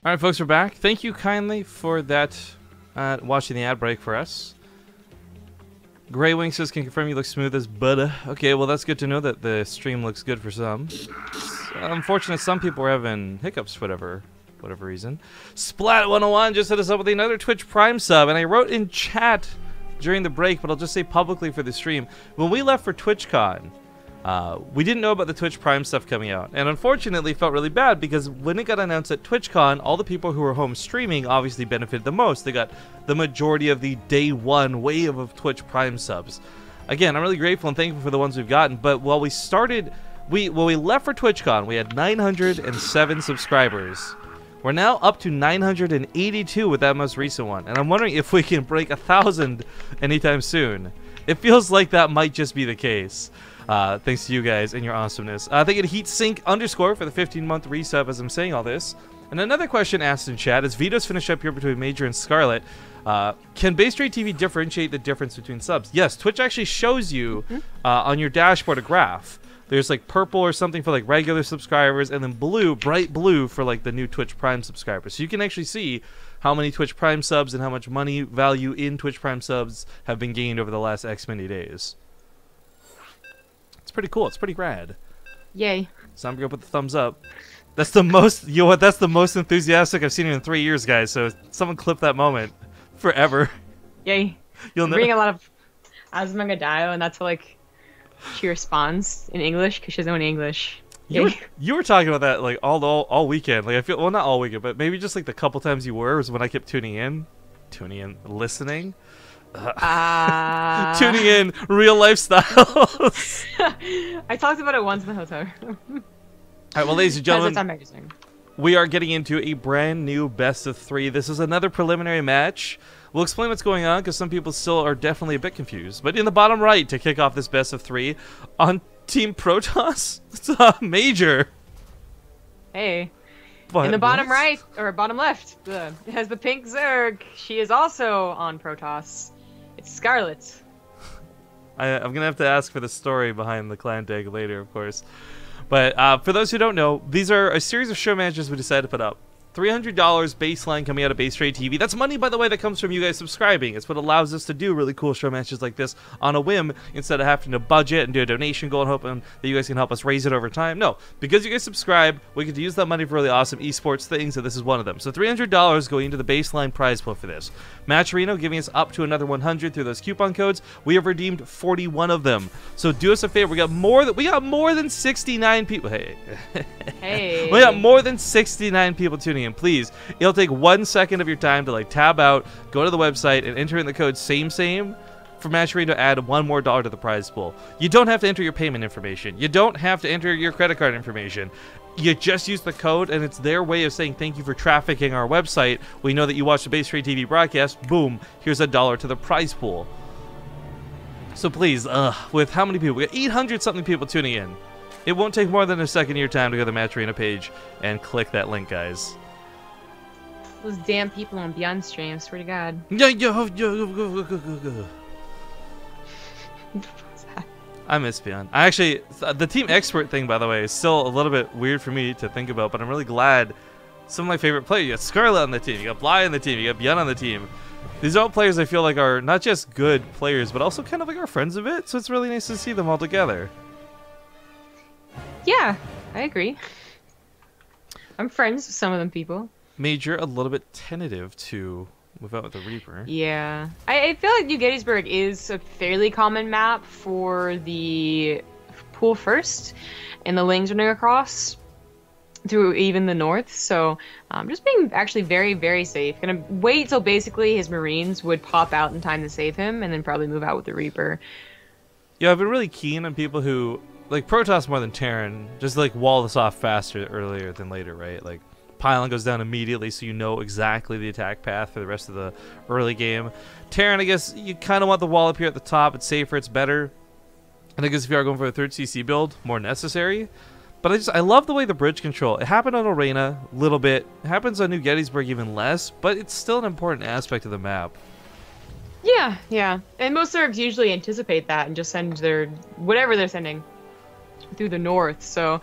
All right, folks, we're back. Thank you kindly for that, watching the ad break for us. Grey Wing says, can confirm you look smooth as butter. Okay, well, that's good to know that the stream looks good for some. Unfortunate, some people were having hiccups for whatever reason. Splat101 just hit us up with another Twitch Prime sub, and I wrote in chat during the break, but I'll just say publicly for the stream. When we left for TwitchCon, we didn't know about the Twitch Prime stuff coming out, and unfortunately felt really bad because when it got announced at TwitchCon, all the people who were home streaming obviously benefited the most. They got the majority of the day one wave of Twitch Prime subs. Again, I'm really grateful and thankful for the ones we've gotten, but while we started, when we left for TwitchCon, we had 907 subscribers. We're now up to 982 with that most recent one, and I'm wondering if we can break 1,000 anytime soon. It feels like that might just be the case. Thanks to you guys and your awesomeness. Thank you to HeatSync_ for the 15-month resub as I'm saying all this. And another question asked in chat is Vito's finish up here between MajOr and Scarlett. Can BaseTradeTV differentiate the difference between subs? Yes, Twitch actually shows you on your dashboard a graph. There's like purple or something for like regular subscribers, and then blue, bright blue for like the new Twitch Prime subscribers. So you can actually see how many Twitch Prime subs and how much money value in Twitch Prime subs have been gained over the last X many days. It's pretty cool. It's pretty rad. Yay. So I'm gonna put the thumbs up. That's the most, you know what, that's the most enthusiastic I've seen in 3 years, guys. So someone clip that moment forever. Yay. You'll bring a lot of Asmangadayo, and that's how, like, she responds in English because she doesn't know any English. You were talking about that like all weekend. Like I feel, well, not all weekend, but maybe just like the couple times you were was when I kept tuning in, listening, tuning in real lifestyles. I talked about it once in the hotel room. All right, well, ladies and gentlemen, it's amazing. We are getting into a brand new best of 3. This is another preliminary match. We'll explain what's going on because some people still are definitely a bit confused. But in the bottom right, to kick off this best of 3, on Team Protoss, it's MajOr. Hey. But in the bottom right, or bottom left, it has the pink Zerg. She is also on Protoss. It's Scarlett. I'm going to have to ask for the story behind the clan tag later, of course. But for those who don't know, these are a series of show matches we decided to put up. $300 baseline coming out of BaseTradeTV. That's money, by the way, that comes from you guys subscribing. It's what allows us to do really cool show matches like this on a whim instead of having to budget and do a donation goal and hoping that you guys can help us raise it over time. No, because you guys subscribe, we get to use that money for really awesome esports things, and this is one of them. So $300 going into the baseline prize pool for this. Matcherino giving us up to another 100 through those coupon codes. We have redeemed 41 of them. So do us a favor. We got more than 69 people. Hey. We got more than 69 people tuning in. Please, it'll take 1 second of your time to like tab out, go to the website, and enter in the code same for Matcherino to add $1 more to the prize pool. You don't have to enter your payment information. You don't have to enter your credit card information. You just use the code, and it's their way of saying thank you for trafficking our website. We know that you watched the BaseTradeTV broadcast. Boom, here's $1 to the prize pool. So please, with how many people? We got 800 something people tuning in. It won't take more than a second of your time to go to the Matcherino page and click that link, guys. Those damn people on Beyond stream, swear to God. I miss Beyond. I actually, the team expert thing, by the way, is still a little bit weird for me to think about, but I'm really glad some of my favorite players, you got Scarlett on the team, you got Bly on the team, you got Beyond on the team. These are all players I feel like are not just good players, but also kind of like our friends a bit, so it's really nice to see them all together. Yeah, I agree. I'm friends with some of them people. MajOr a little bit tentative to move out with the Reaper. Yeah. I feel like New Gettysburg is a fairly common map for the pool first, and the wings running across through even the north, so just being actually very, very safe. Gonna wait till basically his Marines would pop out in time to save him, and then probably move out with the Reaper. Yeah, I've been really keen on people who, like Protoss more than Terran, just like wall this off faster earlier than later, right? Like, pylon goes down immediately so you know exactly the attack path for the rest of the early game. Terran, I guess you kind of want the wall up here at the top. It's safer, it's better. And I guess if you are going for a third CC build, more necessary. But I love the way the bridge control, it happened on Arena a little bit. It happens on New Gettysburg even less, but it's still an important aspect of the map. Yeah. And most servers usually anticipate that and just send their, whatever they're sending. through the north. So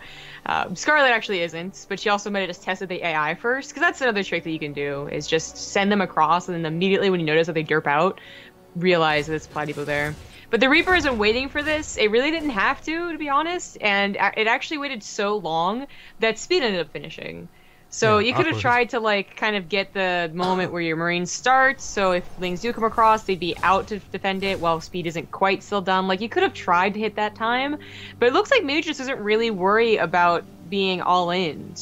Scarlett actually isn't, but she also might have just tested the AI first, because that's another trick that you can do, is just send them across, and then immediately when you notice that they derp out, realize that it's Platypo there. But the Reaper isn't waiting for this. It really didn't have to be honest, and it actually waited so long that Speed ended up finishing. So Yeah, you could have tried to like kind of get the moment where your Marines start, so if Lings do come across, they'd be out to defend it while Speed isn't quite still done. Like, you could have tried to hit that time, but it looks like MajOr just doesn't really worry about being all in.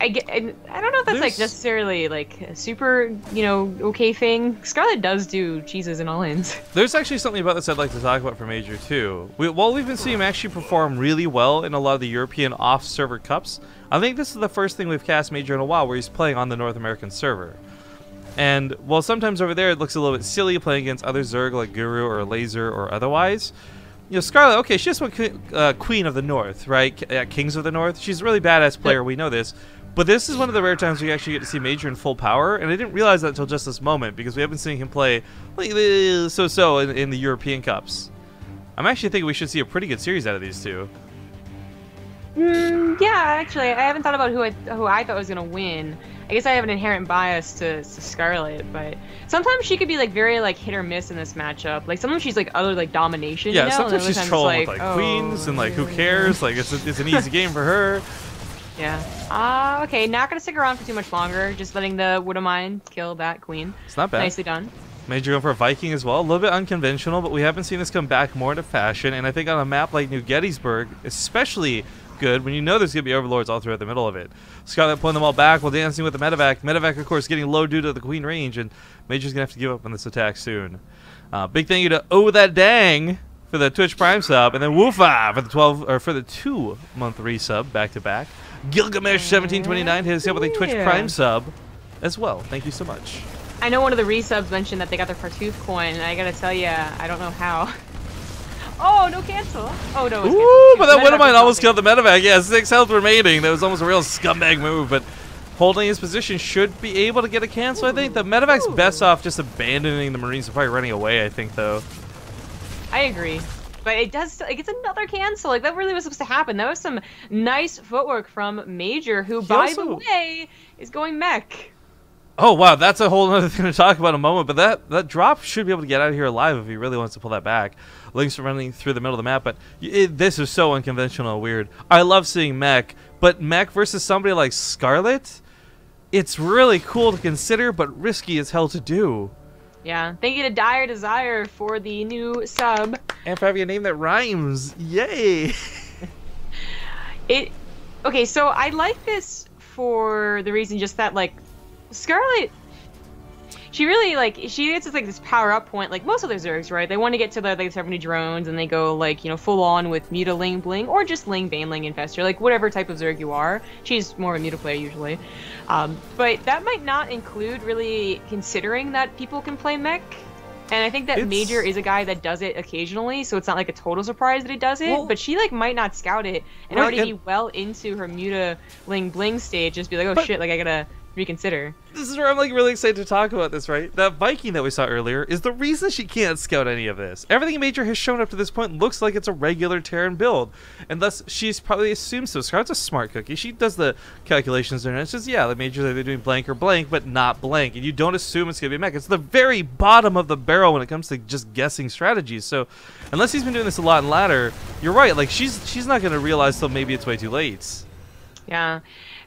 I don't know if that's like necessarily like a super, you know, okay thing. Scarlett does do cheeses and all-ins. There's actually something about this I'd like to talk about for MajOr too. While we've been seeing him actually perform really well in a lot of the European off-server cups, I think this is the first thing we've cast MajOr in a while where he's playing on the North American server. And while sometimes over there it looks a little bit silly playing against other Zerg like Guru or Laser or otherwise, you know, Scarlett, okay, she's one Queen of the North, right? Kings of the North. She's a really badass player, we know this. But this is one of the rare times we actually get to see MajOr in full power, and I didn't realize that until just this moment, because we haven't seen him play so-so in the European Cups. I'm actually thinking we should see a pretty good series out of these two. Yeah, actually, I haven't thought about who I thought was going to win. I guess I have an inherent bias to Scarlett, but sometimes she could be like very like hit or miss in this matchup. Like sometimes she's like utter like domination. Yeah, you know? sometimes she's trolling with like queens and like who cares? Like it's an easy game for her. Yeah. Okay, not gonna stick around for too much longer. Just letting the Wood of Mine kill that queen. It's not bad. Nicely done. MajOr going for a Viking as well. A little bit unconventional, but we haven't seen this come back more into fashion. And I think on a map like New Gettysburg, especially good when you know there's gonna be overlords all throughout the middle of it. Scarlett pulling them all back while dancing with the medevac. Medevac, of course, getting low due to the queen range, and MajOr's gonna have to give up on this attack soon. Big thank you to Oh That Dang for the Twitch Prime sub, and then Woofa for the 2-month resub back to back. Gilgamesh1729 hit us up with a Twitch Prime sub as well. Thank you so much. I know one of the resubs mentioned that they got their Fartooth coin, and I gotta tell you, I don't know how. Oh, no cancel. Oh, no, it was Ooh, but that Wood of Mine almost killed the medevac. Yeah, 6 health remaining. That was almost a real scumbag move, but holding his position should be able to get a cancel, I think. The medevac's best off just abandoning the Marines and probably running away, I think, though. I agree. But it does, like, it's another cancel. Like, that really was supposed to happen. That was some nice footwork from MajOr, who, by the way, is going mech. Oh, wow, that's a whole other thing to talk about in a moment. But that drop should be able to get out of here alive if he really wants to pull that back. Lynx are running through the middle of the map, but this is so unconventional and weird. I love seeing mech, but mech versus somebody like Scarlett, it's really cool to consider, but risky as hell to do. Yeah, thank you to Dire Desire for the new sub. And for having a name that rhymes. Yay! Okay, so I like this for the reason just that, like, Scarlett, she really, like, she gets like this power up point, like most of their Zergs, right? They want to get to the like 70 drones, and they go like, you know, full on with Muta Ling Bling, or just Ling Baneling Infestor, like whatever type of Zerg you are. She's more of a Muta player usually. But that might not include really considering that people can play mech. And I think that MajOr is a guy that does it occasionally, so it's not like a total surprise that he does it. Well, but she like might not scout it and already be well into her Muta Ling Bling stage, just be like, oh shit, like I gotta reconsider. This is where I'm like really excited to talk about this, right? That Viking that we saw earlier is the reason she can't scout any of this. Everything MajOr has shown up to this point looks like it's a regular Terran build, and thus she's probably assumed so. Scarlett's a smart cookie. She does the calculations there, and it's just, yeah, the MajOr's either doing blank or blank, but not blank, and you don't assume it's gonna be a mech. It's the very bottom of the barrel when it comes to just guessing strategies. So unless he's been doing this a lot in ladder, you're right, like she's not gonna realize till maybe it's way too late. Yeah.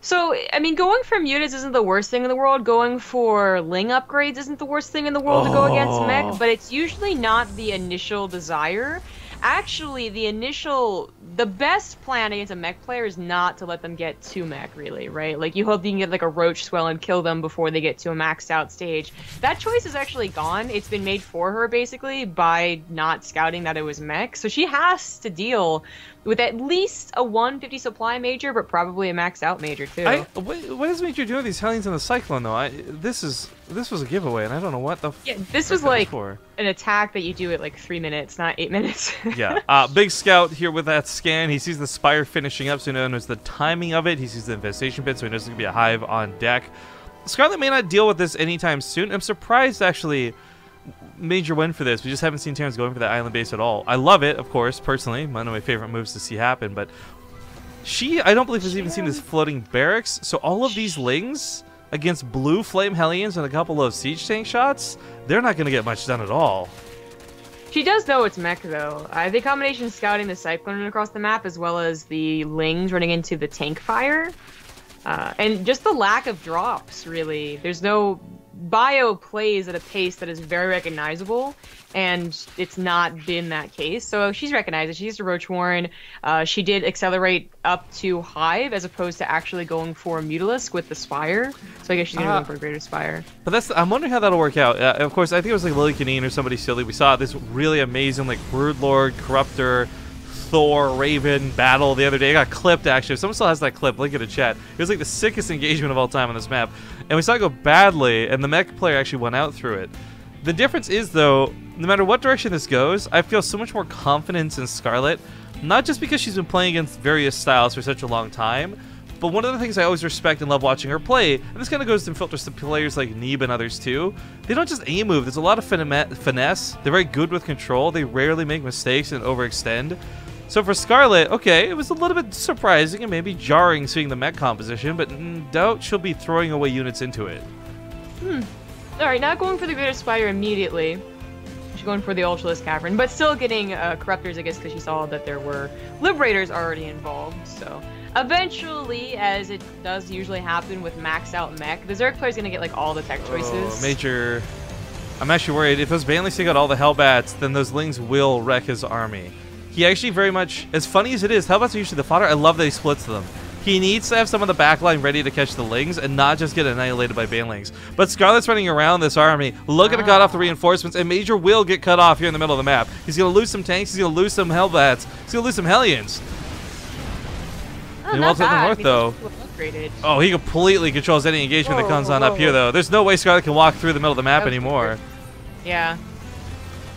So, I mean, going for mutas isn't the worst thing in the world. Going for Ling upgrades isn't the worst thing in the world to go against mech, but it's usually not the initial desire. Actually, the best plan against a mech player is not to let them get to mech, really, right? Like, you hope you can get, like, a roach swell and kill them before they get to a maxed out stage. That choice is actually gone. It's been made for her, basically, by not scouting that it was mech. So she has to deal with at least a 150 supply MajOr, but probably a maxed out MajOr, too. What is MajOr doing with these Hellions in the Cyclone, though? This was a giveaway, and I don't know what the this was like for an attack that you do at like 3 minutes, not 8 minutes. Yeah. Big Scout here with that scan. He sees the Spire finishing up, so he knows the timing of it. He sees the Infestation Pit, so he knows there's going to be a hive on deck. Scarlett may not deal with this anytime soon. I'm surprised, actually, major win for this. We just haven't seen Terrans going for that island base at all. I love it, of course, personally. One of my favorite moves to see happen, but I don't believe has even seen this floating barracks. So all of these Lings against blue Flame Hellions and a couple of siege tank shots, they're not going to get much done at all. She does know it's mech, though. The combination of scouting the Cyclone across the map, as well as the Lings running into the tank fire, and just the lack of drops, really. There's no... Bio plays at a pace that is very recognizable, and it's not been that case. So she's recognized it. She used a Roach Warren. She did accelerate up to Hive as opposed to actually going for Mutalisk with the Spire. So I guess she's going to go for a Greater Spire. But I'm wondering how that'll work out. Of course, I think it was like Lily Canine or somebody silly. We saw this really amazing like Broodlord, Corruptor, Thor, Raven battle the other day. It got clipped, actually. If someone still has that clip, link it in chat. It was like the sickest engagement of all time on this map. And we saw it go badly, and the mech player actually went out through it. The difference is, though, no matter what direction this goes, I feel so much more confidence in Scarlett. Not just because she's been playing against various styles for such a long time, but one of the things I always respect and love watching her play, and this kind of goes and filters to players like Neeb and others too, they don't just aim move. There's a lot of finesse. They're very good with control. They rarely make mistakes and overextend. So for Scarlett, okay, it was a little bit surprising and maybe jarring seeing the mech composition, but doubt she'll be throwing away units into it. Alright, not going for the Greater Spire immediately. She's going for the Ultralisk Cavern, but still getting Corruptors, I guess, because she saw that there were Liberators already involved. So eventually, as it does usually happen with maxed out mech, the Zerg player's going to get like all the tech choices. Major. I'm actually worried. If those Banelings take out all the Hellbats, then those Lings will wreck his army. He actually very much, as funny as it is, Hellbats are usually the fodder. I love that he splits them. He needs to have some of the backline ready to catch the Lings and not just get annihilated by Banelings. But Scarlett's running around this army, looking to cut off the reinforcements, and Major will get cut off here in the middle of the map. He's going to lose some tanks, he's going to lose some Hellbats, he's going to lose some Hellions. He wants to the north, though. Oh, he completely controls any engagement that comes on up here, though. There's no way Scarlett can walk through the middle of the map anymore. Yeah.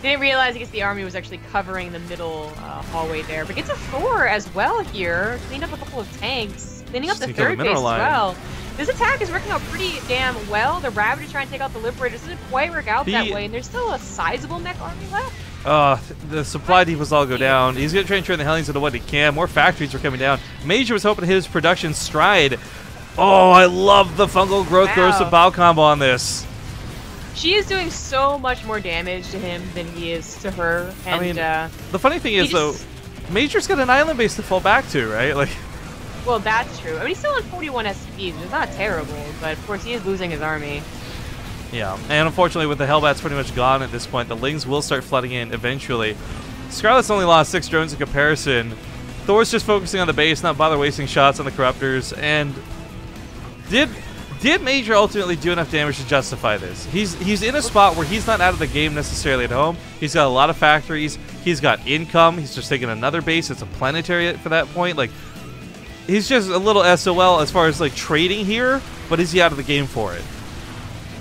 Didn't realize, I guess, the army was actually covering the middle hallway there. But gets a Thor as well here. Cleaned up a couple of tanks. Cleaning up the third base as well. This attack is working out pretty damn well. The Ravagers trying to take out the Liberators doesn't quite work out that way. And there's still a sizable mech army left. The supply depots all go down. He's going to try and turn the Hellions into what he can. More factories are coming down. Major was hoping to hit his production stride. Oh, I love the Fungal Growth Corrosive Bow combo on this. She is doing so much more damage to him than he is to her. And, I mean, the funny thing is, though, Major's got an island base to fall back to, right? Like, well, that's true. I mean, he's still on 41 SCPs, which is not terrible, but of course he is losing his army. Yeah, and unfortunately, with the Hellbats pretty much gone at this point, the Lings will start flooding in eventually. Scarlett's only lost 6 drones in comparison. Thor's just focusing on the base, not bother wasting shots on the Corruptors, and Did Major ultimately do enough damage to justify this? He's in a spot where he's not out of the game necessarily at home. He's got a lot of factories. He's got income. He's just taking another base. It's a planetary for that point. Like, he's just a little SOL as far as like trading here, but is he out of the game for it?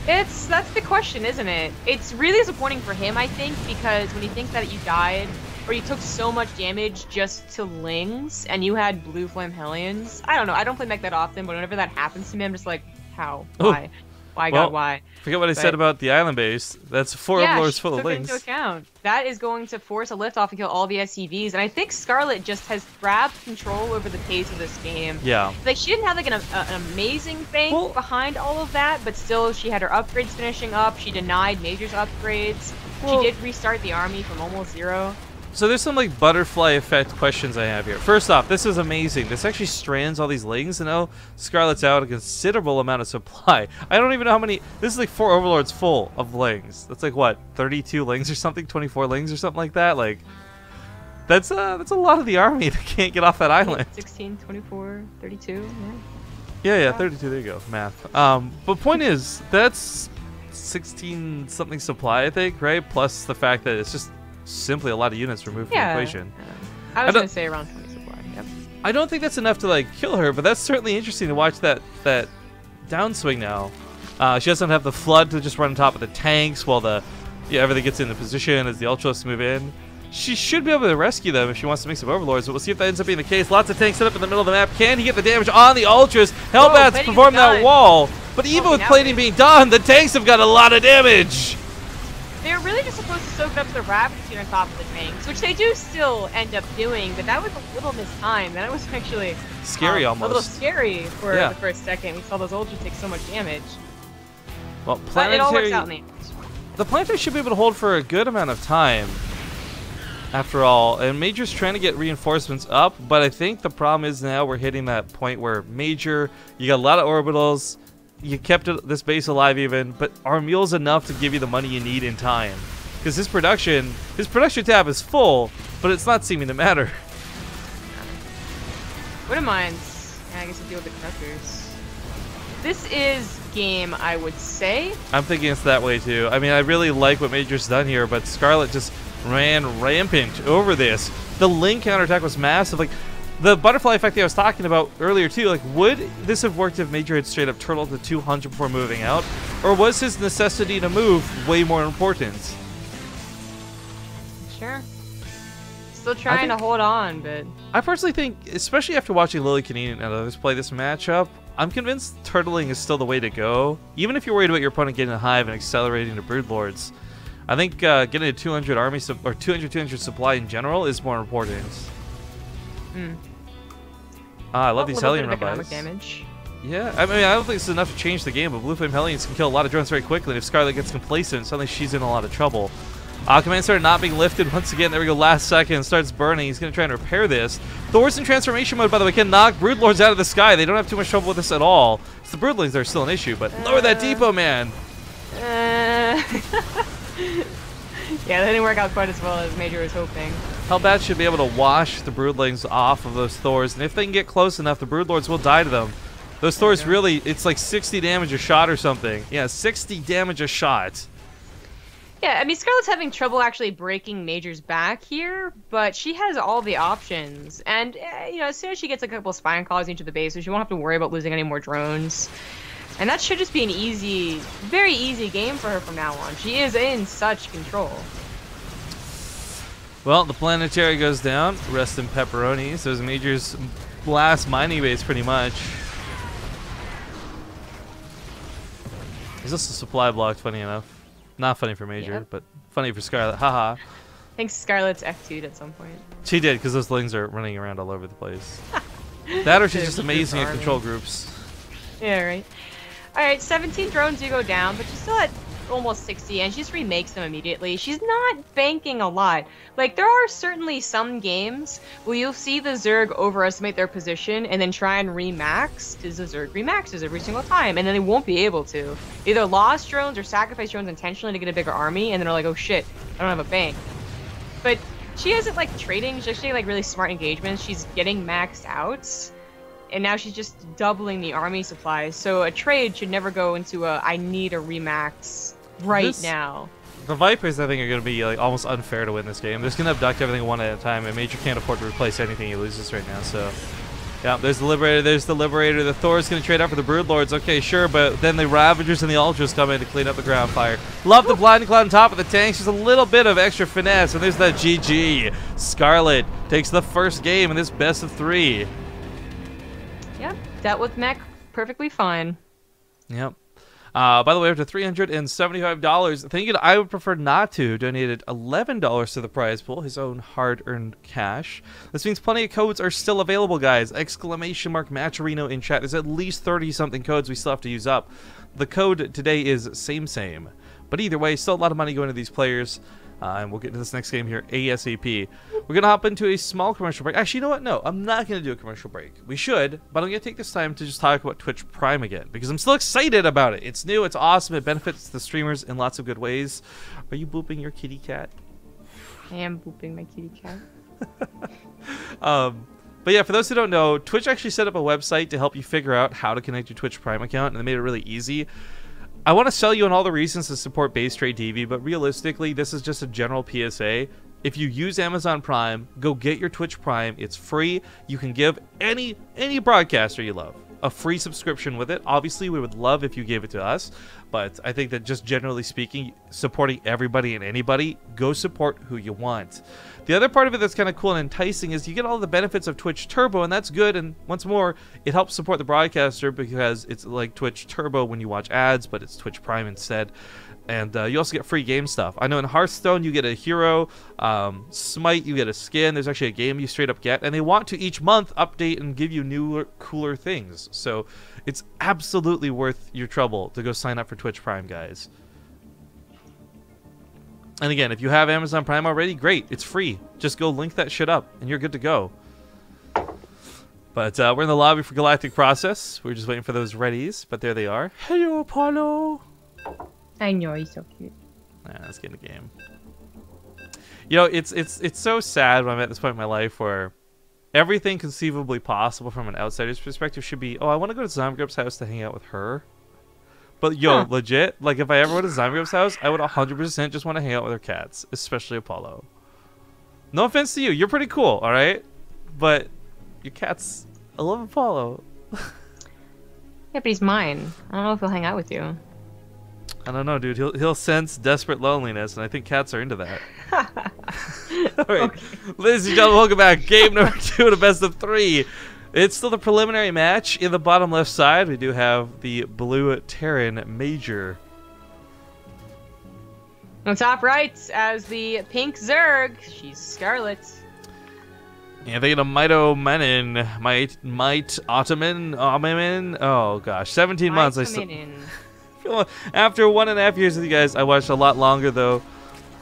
That's the question, isn't it? It's really disappointing for him, I think, because when he thinks that you died or you took so much damage just to Lings and you had blue Flame Hellions. I don't know. I don't play mech that often, but whenever that happens to me, I'm just like, how? Why? Why, God, why? Forget what I said about the island base. That's 4 Overlords full of Lings. Into account. That is going to force a lift off and kill all the SCVs. And I think Scarlett just has grabbed control over the pace of this game. Yeah. Like, she didn't have like an amazing bank behind all of that, but still she had her upgrades finishing up. She denied Major's upgrades. She did restart the army from almost 0. So there's some like butterfly effect questions I have here. First off, this is amazing. This actually strands all these Lings, and now Scarlett's out a considerable amount of supply. I don't even know how many. This is like 4 Overlords full of Lings. That's like what, 32 Lings or something, 24 Lings or something like that. Like, that's a lot of the army that can't get off that island. 16, 24, 32. Yeah, 32. There you go, math. But point is, that's 16 something supply, I think, right? Plus the fact that it's just simply a lot of units removed from the equation. I was going to say around 20 supply. Yep. I don't think that's enough to like kill her, but that's certainly interesting to watch that downswing now. She doesn't have the flood to just run on top of the tanks while everything gets into position as the Ultralisks move in. She should be able to rescue them if she wants to make some Overlords, but we'll see if that ends up being the case. Lots of tanks set up in the middle of the map. Can he get the damage on the Ultras? Hellbats perform that wall, but even with plating being done, the tanks have got a lot of damage. They're just supposed to soak it up to the Ravager on top of the tanks, which they do still end up doing, but that was a little mistimed. That was actually scary almost. A little scary for the first second. We saw those Ultra take so much damage. Well, but it all works out in the end. The Planetary should be able to hold for a good amount of time, after all. And Major's trying to get reinforcements up, but I think the problem is now we're hitting that point where Major, you got a lot of orbitals, you kept this base alive even, but are mules enough to give you the money you need in time? Because his production tab is full, but it's not seeming to matter. Wouldn't mind. Yeah, I guess I deal with the crushers. This is game, I would say. I'm thinking it's that way too. I mean, I really like what Major's done here, but Scarlett just ran rampant over this. The Ling counterattack was massive. Like, the butterfly effect that I was talking about earlier too, like, would this have worked if Major had straight up turtled to 200 before moving out? Or was his necessity to move way more important? Sure. Still trying to hold on, but... I personally think, especially after watching Lily Canine and others play this matchup, I'm convinced turtling is still the way to go. Even if you're worried about your opponent getting a hive and accelerating to Broodlords, I think getting a 200 army or 200 supply in general is more important. I love these Hellion run-bys. Damage. Yeah, I mean, I don't think it's enough to change the game, but Blue Flame Hellions can kill a lot of drones very quickly, and if Scarlett gets complacent, suddenly she's in a lot of trouble. Command started not being lifted once again. There we go, last second, starts burning. He's going to try and repair this. Thor's in transformation mode, by the way, can knock Broodlords out of the sky. They don't have too much trouble with this at all. It's the Broodlings that are still an issue, but lower that depot, man. Yeah, that didn't work out quite as well as Major was hoping. Hellbats should be able to wash the Broodlings off of those Thors, and if they can get close enough, the Broodlords will die to them. Those Thors really, it's like 60 damage a shot or something. Yeah, 60 damage a shot. Yeah, I mean, Scarlett's having trouble actually breaking Major's back here, but she has all the options. And, you know, as soon as she gets a couple of Spine Claws into the base, she won't have to worry about losing any more drones. And that should just be an easy, very easy game for her from now on. She is in such control. Well, the Planetary goes down. Rest in pepperoni. So is Major's last mining base, pretty much. Is this a supply block, funny enough? Not funny for Major, but funny for Scarlett. Haha. I think Scarlett's F2'd at some point. She did, because those Lings are running around all over the place. That or she's just amazing at control groups. Yeah, right. Alright, 17 drones do go down, but she's still at almost 60, and she just remakes them immediately. She's not banking a lot. Like, there are certainly some games where you'll see the Zerg overestimate their position and then try and remax, because the Zerg remaxes every single time, and then they won't be able to. Either lost drones or sacrifice drones intentionally to get a bigger army, and then they're like, oh shit, I don't have a bank. But she isn't, like, trading. She's actually, like, really smart engagements. She's getting maxed out. And now she's just doubling the army supplies. So a trade should never go into a, I need a remax right now. The Vipers, I think, are going to be like almost unfair to win this game. They're just going to abduct everything one at a time, and Major can't afford to replace anything he loses right now. So, yeah, there's the Liberator, there's the Liberator. The Thor's going to trade out for the Broodlords. Okay, sure, but then the Ravagers and the Ultras come in to clean up the ground fire. Love the Blinding Cloud on top of the tanks. Just a little bit of extra finesse, and there's that GG. Scarlett takes the first game in this best of 3. Yep, dealt with mech perfectly fine. Yep. By the way, after $375, thinking I would prefer not to, donated $11 to the prize pool, his own hard-earned cash. This means plenty of codes are still available, guys. Exclamation mark Matcherino in chat. There's at least 30-something codes we still have to use up. The code today is same. But either way, still a lot of money going to these players. And we'll get to this next game here ASAP. We're going to hop into a small commercial break. Actually, you know what? No, I'm not going to do a commercial break. We should, but I'm going to take this time to just talk about Twitch Prime again, because I'm still excited about it. It's new, it's awesome, it benefits the streamers in lots of good ways. Are you booping your kitty cat? I am booping my kitty cat. But yeah, for those who don't know, Twitch actually set up a website to help you figure out how to connect your Twitch Prime account, and they made it really easy. I want to sell you on all the reasons to support BaseTradeTV, but realistically, this is just a general PSA. If you use Amazon Prime, go get your Twitch Prime. It's free. You can give any broadcaster you love a free subscription with it. Obviously, we would love if you gave it to us, but I think that just generally speaking, supporting everybody and anybody, go support who you want. The other part of it that's kind of cool and enticing is you get all the benefits of Twitch Turbo, and that's good. And once more, it helps support the broadcaster because it's like Twitch Turbo when you watch ads, but it's Twitch Prime instead. And you also get free game stuff. I know in Hearthstone you get a hero, Smite you get a skin. There's actually a game you straight up get, and they want to each month update and give you newer, cooler things. So it's absolutely worth your trouble to go sign up for Twitch Prime, guys. And again, if you have Amazon Prime already, great, it's free. Just go link that shit up, and you're good to go. But we're in the lobby for Galactic Process. We're just waiting for those readies, but there they are. Hello, Apollo. I know, he's so cute. Let's get in the game. You know, it's so sad when I'm at this point in my life where everything conceivably possible from an outsider's perspective should be, oh, I want to go to Zomgrup's house to hang out with her. But yo, legit, like if I ever went to Zomgrup's house, I would 100% just want to hang out with her cats, especially Apollo. No offense to you, you're pretty cool, all right? But your cats, I love Apollo. Yeah, but he's mine. I don't know if he'll hang out with you. I don't know, dude. He'll sense desperate loneliness, and I think cats are into that. All right, okay. Ladies and gentlemen, welcome back. Game number 2 of the best of 3. It's still the preliminary match. In the bottom left side, we do have the blue Terran MajOr. On top right, as the pink Zerg, she's Scarlett. And thinking of Might Ottoman. Oh gosh, 17 months. After 1.5 years with you guys, I watched a lot longer though.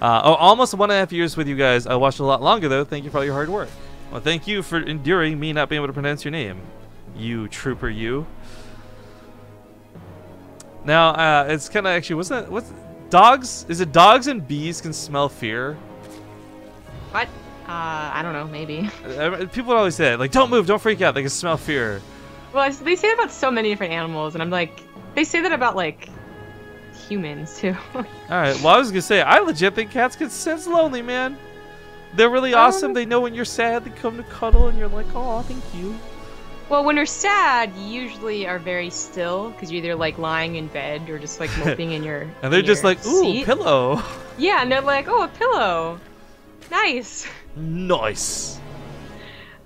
Almost 1.5 years with you guys. I watched a lot longer though. Thank you for all your hard work. Well, thank you for enduring me not being able to pronounce your name, you trooper. You. Now, it's kind of actually what's dogs? Is it dogs and bees can smell fear? What? I don't know. Maybe. People always say it, like, don't move, don't freak out. They can smell fear. Well, they say that about so many different animals, and I'm like, they say that about like humans too. All right. Well, I was gonna say I legit think cats can sense lonely, man. They're really awesome. They know when you're sad. They come to cuddle, and you're like, oh, thank you. Well, when you're sad, you usually are very still because you're either like lying in bed or just like moping in your. And they're just like, ooh, seat. Pillow. Yeah, and they're like, oh, a pillow. Nice. Nice.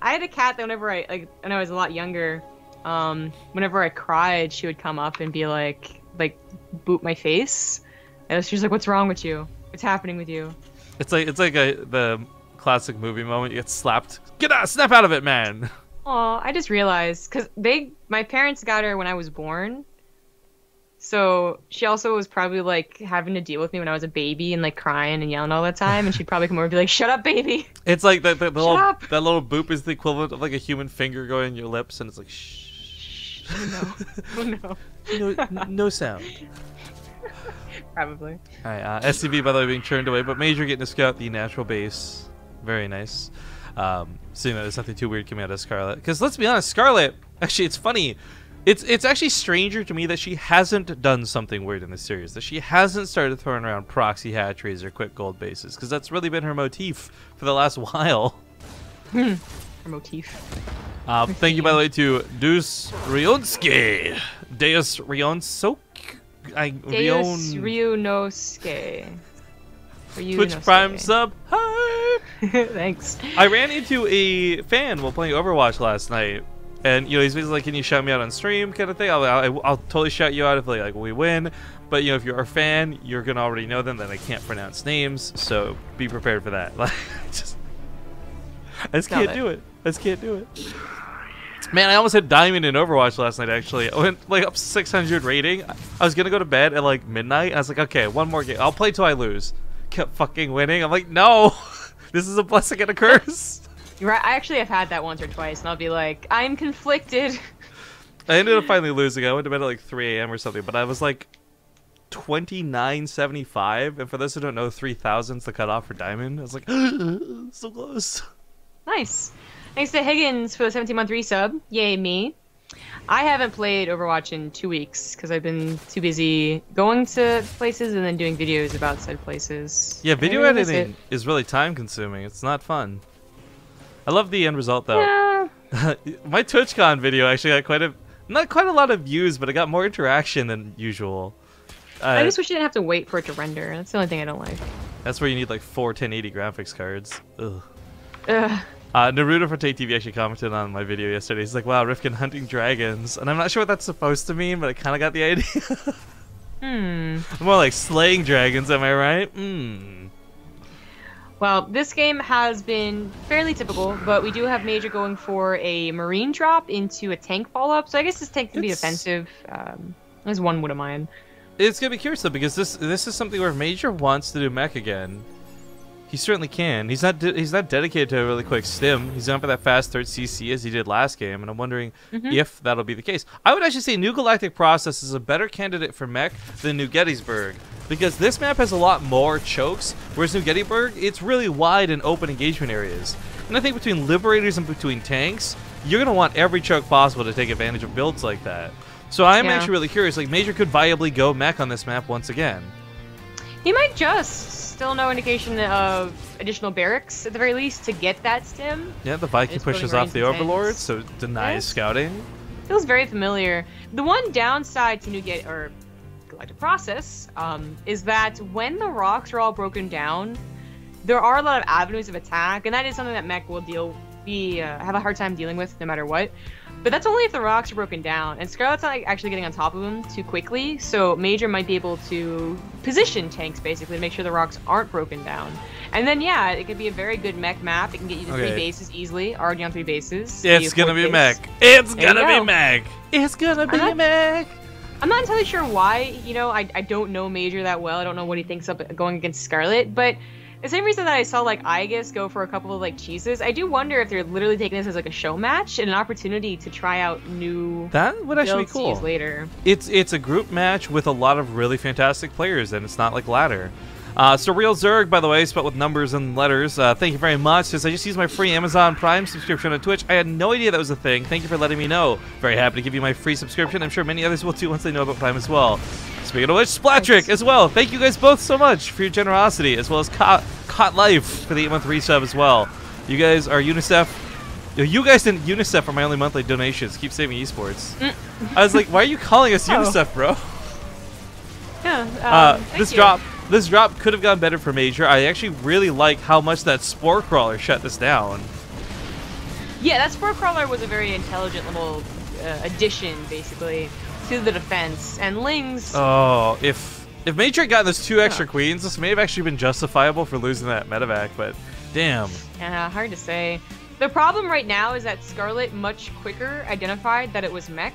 I had a cat that whenever when I was a lot younger, whenever I cried, she would come up and be like boot my face, and she was like, "What's wrong with you? What's happening with you?" It's like the classic movie moment. You get slapped. Get out! Snap out of it, man. Aw, I just realized because my parents got her when I was born, so she also was probably like having to deal with me when I was a baby and like crying and yelling all the time, and she'd probably come over and be like, "Shut up, baby." It's like that little boop is the equivalent of like a human finger going in your lips, and it's like shh. Oh no. No sound. Probably. All right, SCV by the way being turned away, but MajOr getting to scout the natural base. Very nice. Seeing that there's nothing too weird coming out of Scarlett, because let's be honest, Scarlett. Actually, it's funny. It's actually stranger to me that she hasn't done something weird in this series. That she hasn't started throwing around proxy hatcheries or quick gold bases, because that's really been her motif for the last while. Her motif. Thank you, by the way, to Deus Ryonske. Deus Ryonske. Deus Ryunosuke. Twitch Prime sub. Hi. Thanks. I ran into a fan while playing Overwatch last night, and he's basically like, "Can you shout me out on stream?" kind of thing. I'll totally shout you out if like we win. But if you're a fan, you're gonna already know them. That I can't pronounce names, so be prepared for that. Like, I just can't do it. I just can't do it. Man, I almost hit diamond in Overwatch last night, actually. I went like up 600 rating. I was gonna go to bed at like midnight. I was like, okay, one more game. I'll play till I lose. Kept fucking winning. I'm like, no. This is a blessing and a curse. You're right. I actually have had that once or twice, and I'll be like, I'm conflicted. I ended up finally losing. I went to bed at like 3 a.m. or something, but I was like 2975. And for those who don't know, 3,000's the cutoff for diamond. I was like, so close. Nice. Thanks to Higgins for the 17-month resub. Yay, me. I haven't played Overwatch in 2 weeks because I've been too busy going to places and then doing videos about said places. Yeah, video editing is really time consuming. It's not fun. I love the end result though. Yeah. My TwitchCon video actually got not quite a lot of views, but it got more interaction than usual. I just wish you didn't have to wait for it to render. That's the only thing I don't like. That's where you need like 4 1080 graphics cards. Ugh. Ugh. Naruto for TateTV actually commented on my video yesterday. He's like, wow, Rifkin hunting dragons. And I'm not sure what that's supposed to mean, but I kind of got the idea. More like slaying dragons, am I right? Well, this game has been fairly typical, but we do have MajOr going for a marine drop into a tank follow-up, so I guess this tank can be offensive, as one would have mind. It's gonna be curious though, because this is something where MajOr wants to do mech again. He certainly can. He's not dedicated to a really quick stim. He's going for that fast third CC as he did last game, and I'm wondering if that'll be the case. I would actually say New Galactic Process is a better candidate for mech than New Gettysburg, because this map has a lot more chokes, whereas New Gettysburg, it's really wide and open engagement areas. And I think between Liberators and between tanks, you're going to want every choke possible to take advantage of builds like that. So I'm actually really curious, like MajOr could viably go mech on this map once again. He might just. Still no indication of additional barracks, at the very least, to get that stim. Yeah, the Viking pushes off the Overlord, so denies scouting. Feels very familiar. The one downside to Galactic Process is that when the rocks are all broken down, there are a lot of avenues of attack, and that is something that mech will have a hard time dealing with no matter what. But that's only if the rocks are broken down, and Scarlett's not actually getting on top of them too quickly, so MajOr might be able to position tanks basically to make sure the rocks aren't broken down. And then yeah, it could be a very good mech map. It can get you to 3 bases easily, already on 3 bases. It's gonna be mech. It's gonna be mech. It's gonna be mech. I'm not entirely sure why. You know, I don't know MajOr that well. I don't know what he thinks of going against Scarlett, but the same reason that I saw like Aegis go for a couple of like cheeses, I do wonder if they're literally taking this as like a show match and an opportunity to try out new. That would actually be cool. Later, it's a group match with a lot of really fantastic players, and it's not like ladder. Surreal Zerg, by the way, spelled with numbers and letters. Thank you very much. Says I just used my free Amazon Prime subscription on Twitch. I had no idea that was a thing. Thank you for letting me know. Very happy to give you my free subscription. I'm sure many others will too once they know about Prime as well. Speaking of which, Splatrick as well. Thank you guys both so much for your generosity, as well as Caught Life for the 8-month resub as well. You guys are UNICEF. You guys and UNICEF are my only monthly donations. Keep saving esports. I was like, why are you calling us UNICEF, bro? Yeah. This drop could have gone better for MajOr. I actually really like how much that Spore Crawler shut this down. Yeah, that Spore Crawler was a very intelligent little addition, basically, to the defense. And Lings... Oh, if MajOr had gotten those 2 extra queens, this may have actually been justifiable for losing that medevac, but damn. Yeah, hard to say. The problem right now is that Scarlett much quicker identified that it was mech.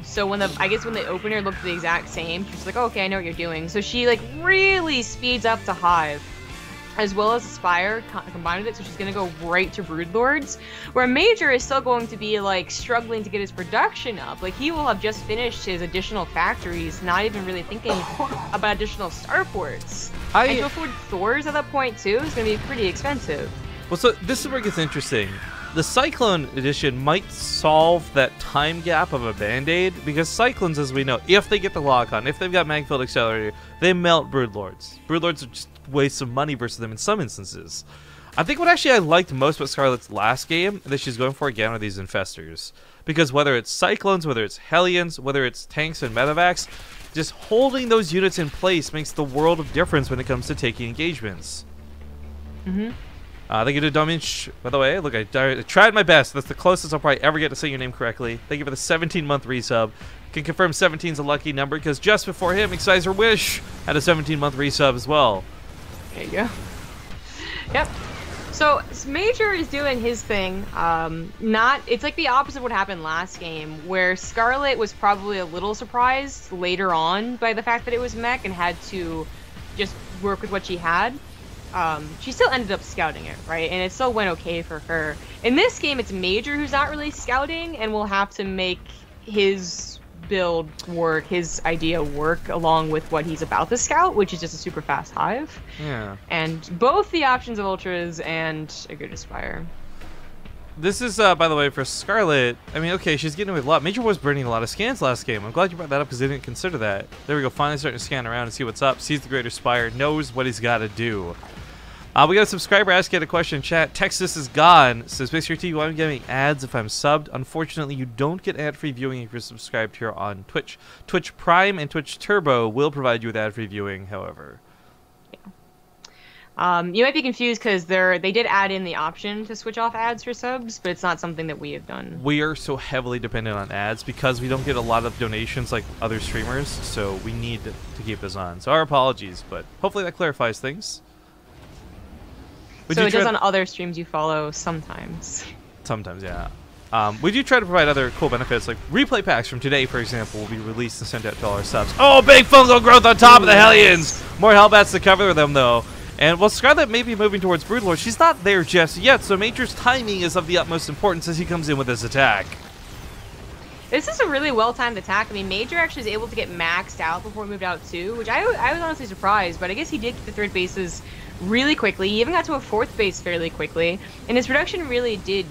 So when the opener looked the exact same, she's like, oh, okay, I know what you're doing. So she like really speeds up to Hive, as well as Aspire combined with it. So she's gonna go right to Broodlords, where MajOr is still going to be like struggling to get his production up. Like he will have just finished his additional factories, not even really thinking about additional starports. And to afford Thors at that point too is gonna be pretty expensive. Well, so this is where it gets interesting. The Cyclone edition might solve that time gap of a Band-Aid, because Cyclones, as we know, if they get the lock on, if they've got Magfield Accelerator, they melt Broodlords. Broodlords are just waste of money versus them in some instances. I think what actually I liked most about Scarlett's last game that she's going for again are these Infestors. Because whether it's Cyclones, whether it's Hellions, whether it's tanks and medevacs, just holding those units in place makes the world of difference when it comes to taking engagements. Thank you to Dominch, by the way. Look, I tried my best. That's the closest I'll probably ever get to saying your name correctly. Thank you for the 17-month resub. Can confirm 17's a lucky number, because just before him, Exciser Wish had a 17-month resub as well. There you go. Yep. So MajOr is doing his thing. It's like the opposite of what happened last game, where Scarlett was probably a little surprised later on by the fact that it was mech and had to just work with what she had. She still ended up scouting it, right? And it still went okay for her. In this game, it's MajOr who's not really scouting and will have to make his build work, his idea work, along with what he's about to scout, which is just a super fast Hive. Yeah. And both the options of Ultras and a good Aspire. This is, by the way, for Scarlett. I mean, okay, she's getting away with a lot. MajOr was burning a lot of scans last game. I'm glad you brought that up because I didn't consider that. There we go, finally starting to scan around and see what's up. Sees the Greater Spire, knows what he's got to do. We got a subscriber asking a question in chat. Texas is gone. Says, BaseTradeTV, why am I getting ads if I'm subbed? Unfortunately, you don't get ad-free viewing if you're subscribed here on Twitch. Twitch Prime and Twitch Turbo will provide you with ad-free viewing, however. You might be confused because they did add in the option to switch off ads for subs, but it's not something that we have done. We are so heavily dependent on ads because we don't get a lot of donations like other streamers, so we need to keep this on. So our apologies, but hopefully that clarifies things. So it does on other streams you follow sometimes. Sometimes, yeah. We do try to provide other cool benefits, like replay packs from today, for example, will be released and sent out to all our subs. Oh, big fungal growth on top of the Hellions! More Hellbats to cover them, though. And while Scarlett may be moving towards Broodlord, she's not there just yet, so MajOr's timing is of the utmost importance as he comes in with his attack. This is a really well-timed attack. I mean, MajOr actually is able to get maxed out before he moved out too, which I was honestly surprised, but I guess he did get the 3rd bases really quickly. He even got to a 4th base fairly quickly, and his production really did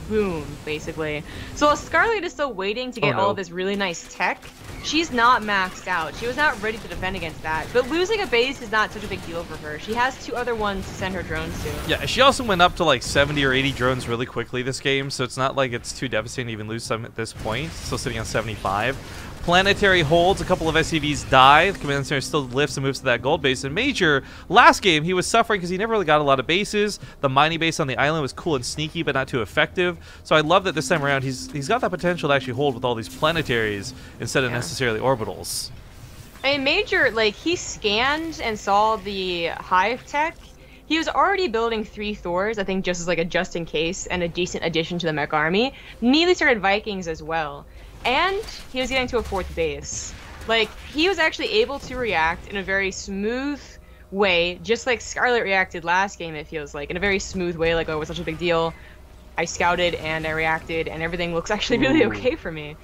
boom, basically. So while Scarlett is still waiting to get all of this really nice tech, she's not maxed out. She was not ready to defend against that. But losing a base is not such a big deal for her. She has 2 other ones to send her drones to. Yeah, she also went up to like 70 or 80 drones really quickly this game, so it's not like it's too devastating to even lose some at this point. Still sitting on 75. Planetary holds, a couple of SCVs die. The command center still lifts and moves to that gold base. And MajOr, last game, he was suffering because he never really got a lot of bases. The mining base on the island was cool and sneaky, but not too effective. So I love that this time around he's got that potential to actually hold with all these planetaries instead of necessarily orbitals. I mean, MajOr, like, he scanned and saw the hive tech. He was already building 3 Thors, I think just as like a just in case and a decent addition to the mech army. Immediately started Vikings as well. And he was getting to a 4th base. Like, he was actually able to react in a very smooth way, just like Scarlett reacted last game, it feels like. In a very smooth way, like, oh, it was such a big deal. I scouted and I reacted, and everything looks actually really okay for me.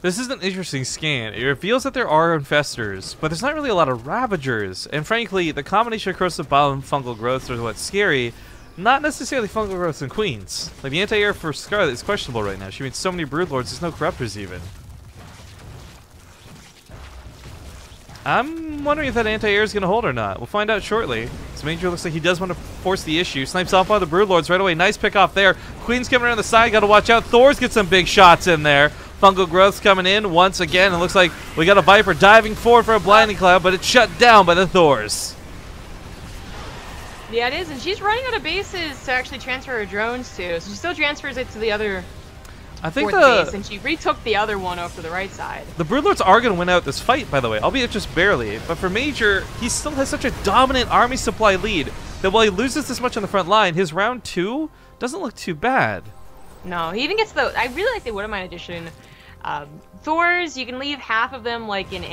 This is an interesting scan. It reveals that there are infestors, but there's not really a lot of Ravagers. And frankly, the combination of corrosive bile and fungal growths is what's scary. Not necessarily fungal growths and queens. Like, the anti-air for Scarlett is questionable right now. She means so many Broodlords, there's no Corruptors even. I'm wondering if that anti-air is going to hold or not. We'll find out shortly. So MajOr looks like he does want to force the issue. Snipes off one of the Broodlords right away. Nice pick off there. Queen's coming around the side. Got to watch out. Thors get some big shots in there. Fungal growths coming in once again. It looks like we got a Viper diving forward for a blinding cloud, but it's shut down by the Thors. Yeah, it is, and she's running out of bases to actually transfer her drones to. So she still transfers it to the other base, and she retook the other one over to the right side. The Broodlords are going to win out this fight, by the way, albeit just barely. But for MajOr, he still has such a dominant army supply lead that while he loses this much on the front line, his round 2 doesn't look too bad. No, he even gets the... I really like the Widowmine edition. Thors, you can leave half of them like in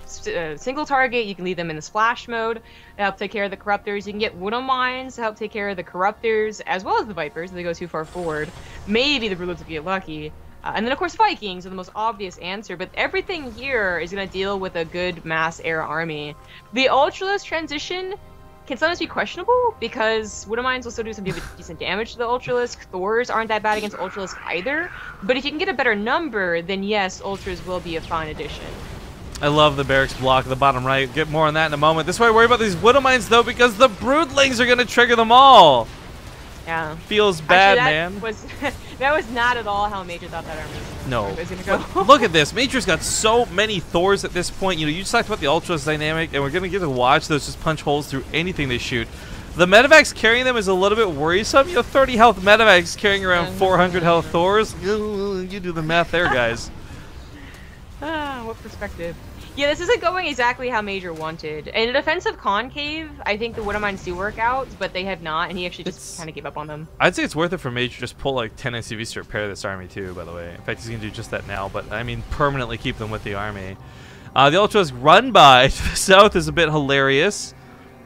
single target. You can leave them in the splash mode to help take care of the Corruptors. You can get Widowmines to help take care of the Corruptors as well as the Vipers if they go too far forward. Maybe the Broodlords will get lucky. And then of course Vikings are the most obvious answer, but everything here is going to deal with a good mass air army. The Ultralisk transition can sometimes be questionable because Widowmines will still do some decent damage to the Ultralisk. Thors aren't that bad against Ultralisk either. But if you can get a better number, then yes, Ultras will be a fine addition. I love the barracks block at the bottom right. Get more on that in a moment. This is why I worry about these Widowmines though, because the Broodlings are going to trigger them all. Yeah. Feels bad, actually, man. That was not at all how MajOr thought that army was going to go. Look at this. MajOr's got so many Thors at this point. You know, you just talked about the Ultras dynamic, and we're going to get to watch those just punch holes through anything they shoot. The Medivacs carrying them is a little bit worrisome. You know, 30 health Medivacs carrying around 400 health Thors. You do the math there, guys. What perspective. Yeah, this isn't going exactly how MajOr wanted. In a defensive concave, I think the Widowmines do work out, but they have not, and he actually just kind of gave up on them. I'd say it's worth it for MajOr to just pull like 10 SCVs to repair this army too, by the way. In fact, he's going to do just that now, but I mean permanently keep them with the army. The Ultras run by to the south is a bit hilarious.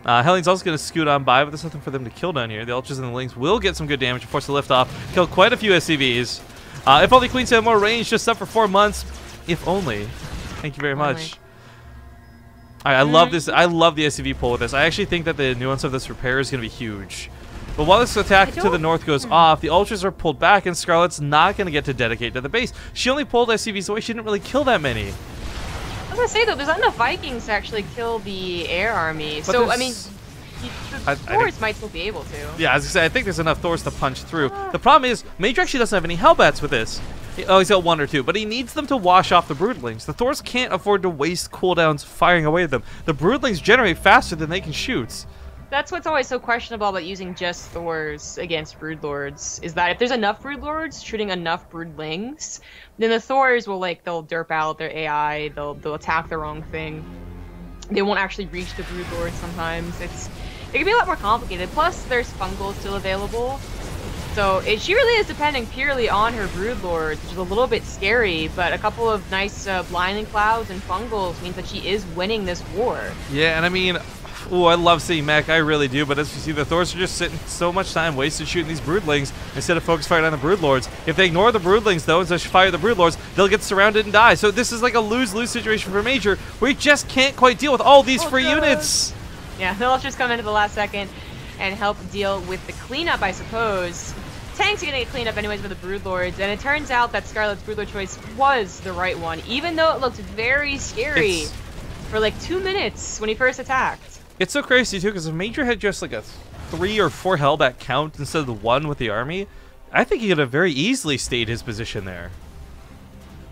Hellion's also going to scoot on by, but there's nothing for them to kill down here. The Ultras and the Lynx will get some good damage and force the lift off. Kill quite a few SCVs. If only Queens had more range, just up for 4 months. If only. Thank you very much. I love this. I love the SCV pull with this. I actually think that the nuance of this repair is going to be huge. But while this attack to the north goes off, the Ultras are pulled back, and Scarlett's not going to get to dedicate to the base. She only pulled SCVs away. She didn't really kill that many. I was going to say, though, there's not enough Vikings to actually kill the air army. But so, I mean, the Thors might still be able to. Yeah, as I say, I think there's enough Thors to punch through. The problem is, MajOr actually doesn't have any Hellbats with this. Oh, he's got 1 or 2, but he needs them to wash off the Broodlings. The Thors can't afford to waste cooldowns firing away at them. The Broodlings generate faster than they can shoot. That's what's always so questionable about using just Thors against Broodlords, is that if there's enough Broodlords shooting enough Broodlings, then the Thors will they'll derp out their AI, they'll attack the wrong thing. They won't actually reach the Broodlords sometimes. It can be a lot more complicated. Plus, there's Fungal still available. So she really is depending purely on her Broodlords, which is a little bit scary, but a couple of nice Blinding Clouds and Fungals means that she is winning this war. Yeah, and I mean, ooh, I love seeing mech, I really do, but as you see, the Thors are just sitting so much time wasted shooting these Broodlings instead of focus firing on the Broodlords. If they ignore the Broodlings, though, and just fire the Broodlords, they'll get surrounded and die. So this is like a lose-lose situation for MajOr, where he just can't quite deal with all these free units. Yeah, they'll just come into the last second and help deal with the cleanup, I suppose. Tanks are gonna get cleaned up anyways with the Broodlords, and it turns out that Scarlett's Broodlord choice was the right one, even though it looked very scary for like 2 minutes when he first attacked. It's so crazy too, because if MajOr had just like a 3 or 4 Hellbat count instead of the 1 with the army, I think he could have very easily stayed his position there.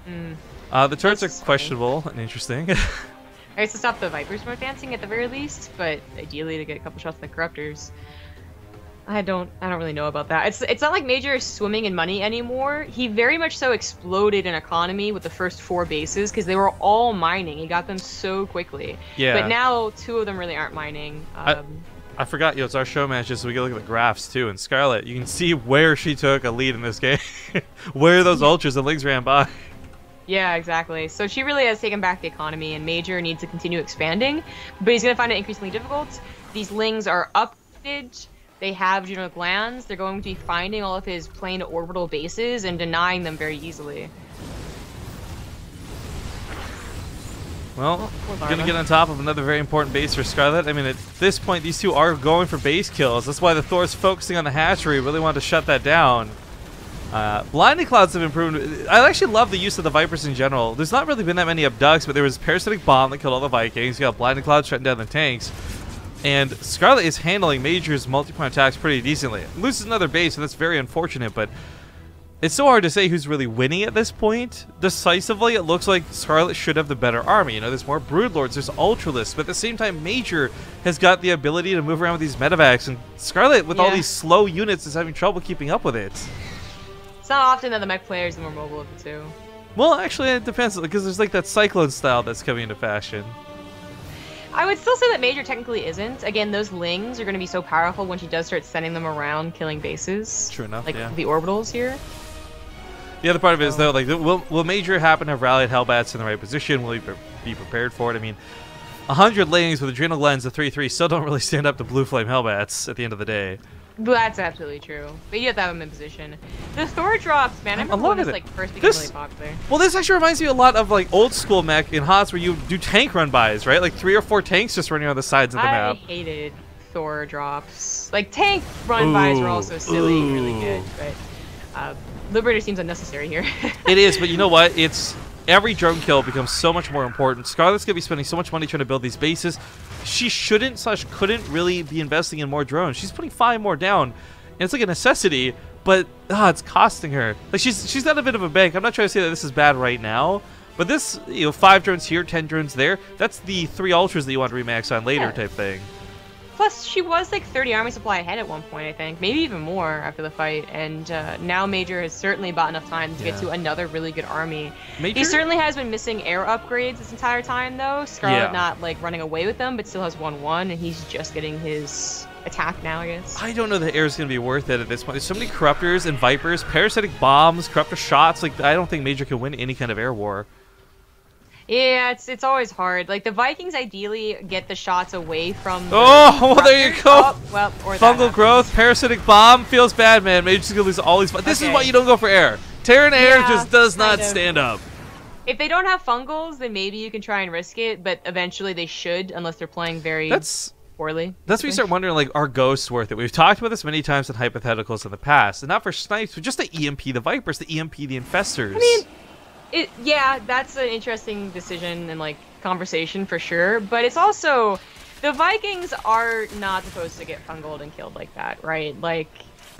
The turrets are questionable and interesting. I guess to stop the Vipers from advancing at the very least, but ideally to get a couple shots at the Corruptors. I don't really know about that. It's not like MajOr is swimming in money anymore. He very much so exploded in economy with the first 4 bases because they were all mining. He got them so quickly. Yeah. But now 2 of them really aren't mining. I forgot, it's our show matches, so we can look at the graphs too. And Scarlett, you can see where she took a lead in this game, where those ultras and lings ran by. Yeah, exactly. So she really has taken back the economy, and MajOr needs to continue expanding, but he's going to find it increasingly difficult. These lings are updated. They have general glands. They're going to be finding all of his plane orbital bases and denying them very easily. Well, gonna get on top of another very important base for Scarlett. I mean, at this point, these two are going for base kills. That's why the Thor's focusing on the hatchery. Really wanted to shut that down. Blinding Clouds have improved. I actually love the use of the Vipers in general. There's not really been that many abducts, but there was Parasitic Bomb that killed all the Vikings. You got Blinding Clouds shutting down the tanks. And Scarlett is handling MajOr's multi-point attacks pretty decently. Loses another base, and that's very unfortunate, but it's so hard to say who's really winning at this point. Decisively, it looks like Scarlett should have the better army. You know, there's more Broodlords, there's Ultralisks, but at the same time, MajOr has got the ability to move around with these medevacs, and Scarlett, with all these slow units, is having trouble keeping up with it. It's not often that the mech player is the more mobile of the two. Well, actually, it depends, because there's like that Cyclone style that's coming into fashion. I would still say that MajOr technically isn't. Again, those lings are going to be so powerful when she does start sending them around, killing bases. True enough, like the orbitals here. The other part of it is, though, like, will MajOr happen to have rallied Hellbats in the right position? Will he be prepared for it? I mean, 100 lings with Adrenal Glands of 3/3 still don't really stand up to Blue Flame Hellbats at the end of the day. That's absolutely true. But you have to have them in position. The Thor drops, man. I remember when this first became really popular. Well, this actually reminds me a lot of like old school mech in HOTS where you do tank run-bys, right? Like 3 or 4 tanks just running on the sides of the map. I hated Thor drops. Like tank run-bys were also silly and really good, but Liberator seems unnecessary here. It is, but you know what? It's every drone kill becomes so much more important. Scarlett's gonna be spending so much money trying to build these bases. She shouldn't/couldn't really be investing in more drones. She's putting 5 more down, and it's like a necessity, but it's costing her. Like she's got a bit of a bank. I'm not trying to say that this is bad right now, but this 5 drones here, 10 drones there. That's the 3 ultras that you want to remax on later type thing. Plus, she was like 30 army supply ahead at one point, I think. Maybe even more after the fight. And now MajOr has certainly bought enough time to get to another really good army. He certainly has been missing air upgrades this entire time, though. Scarlett not like running away with them, but still has 1/1, and he's just getting his attack now, I guess. I don't know that air is going to be worth it at this point. There's so many Corruptors and Vipers, Parasitic Bombs, Corruptor shots. Like, I don't think MajOr can win any kind of air war. Yeah, it's always hard. Like, the Vikings ideally get the shots away from the well, there you go. Or Fungal Growth, Parasitic Bomb. Feels bad, man. MajOr's going to lose all these. This is why you don't go for air. Terran air just does not stand up. If they don't have Fungals, then maybe you can try and risk it, but eventually they should, unless they're playing very poorly. That's when you start wondering, like, are ghosts worth it? We've talked about this many times in hypotheticals in the past, and not for snipes, but just the EMP the Vipers, the EMP the Infestors. I mean, yeah, that's an interesting decision and like conversation for sure. But it's also the Vikings are not supposed to get fungaled and killed like that, right? Like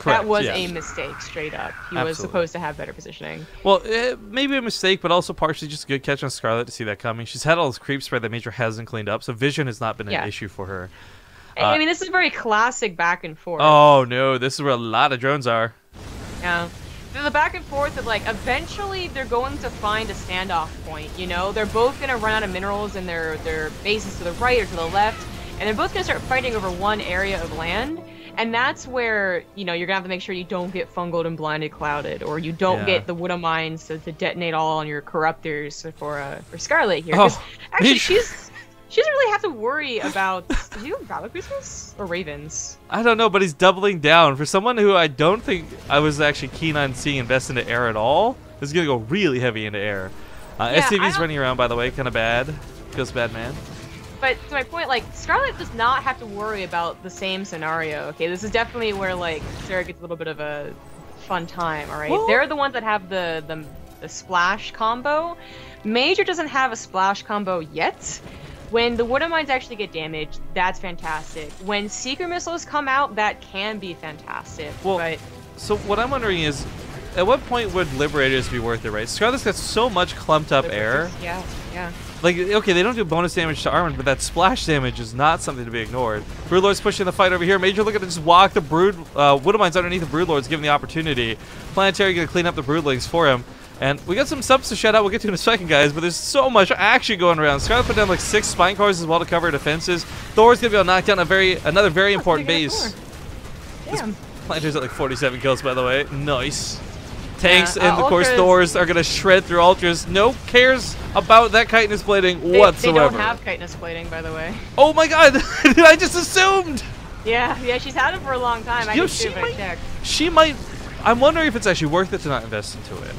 that was a mistake, straight up. He was supposed to have better positioning. Well, maybe a mistake, but also partially just a good catch on Scarlett to see that coming. She's had all those creep spread that MajOr hasn't cleaned up, so vision has not been an issue for her. I mean, this is very classic back and forth. Oh no, this is where a lot of drones are. Yeah. The back and forth of like, eventually they're going to find a standoff point, you know? They're both going to run out of minerals in their bases to the right or to the left, and they're both going to start fighting over one area of land. And that's where, you know, you're going to have to make sure you don't get fungled and blinded clouded, or you don't get the Wood of Mines to detonate all on your corruptors for Scarlett here. Actually, she doesn't really have to worry about... Is he doing Battle Cruisers or Ravens? I don't know, but he's doubling down. For someone who I don't think I was actually keen on seeing invest into air at all, this is going to go really heavy into air. SCV's running around, by the way, kind of bad. Feels bad, man. But to my point, like, Scarlett does not have to worry about the same scenario, okay? This is definitely where, like, Sarah gets a little bit of a fun time, alright? They're the ones that have the splash combo. MajOr doesn't have a splash combo yet. When the Wood of Mines actually get damaged, that's fantastic. When Seeker Missiles come out, that can be fantastic. Well, so what I'm wondering is, at what point would Liberators be worth it, right? Scarlett's got so much clumped up air. Yeah. Like, okay, they don't do bonus damage to Armand, but that splash damage is not something to be ignored. Broodlord's pushing the fight over here. MajOr looking to just walk the Wood of Mines underneath the Broodlords, given the opportunity. Planetary gonna clean up the Broodlings for him. And we got some subs to shout out, we'll get to in a second, guys, but there's so much action going around. Scarlett put down like 6 Spine Cores as well to cover defenses. Thor's gonna be able to knock down another very important base. Damn. Planetary's at like 47 kills, by the way. Nice. Tanks and, of course, Thors are going to shred through Ultras. No cares about that chitinous plating whatsoever. They don't have chitinous plating, by the way. Oh my god! I just assumed! Yeah, she's had it for a long time. She might... I'm wondering if it's actually worth it to not invest into it.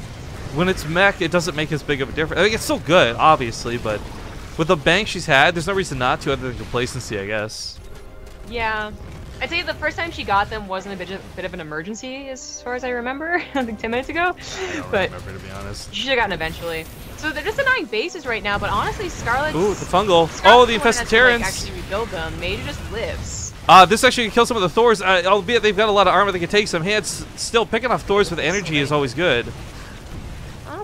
When it's mech, it doesn't make as big of a difference. I mean, it's still good, obviously, but with the bank she's had, there's no reason not to other than complacency, I guess. Yeah. I'd say the first time she got them wasn't a bit of an emergency, as far as I remember, I think 10 minutes ago. I don't remember, to be honest. She should have gotten eventually. So they're just denying bases right now, but honestly, Scarlett's... Ooh, the fungal. The infested Terrans. Like, actually rebuild them. MajOr just lives. This actually can kill some of the Thors, albeit they've got a lot of armor that can take some hits. Still, picking off Thors with energy is always good.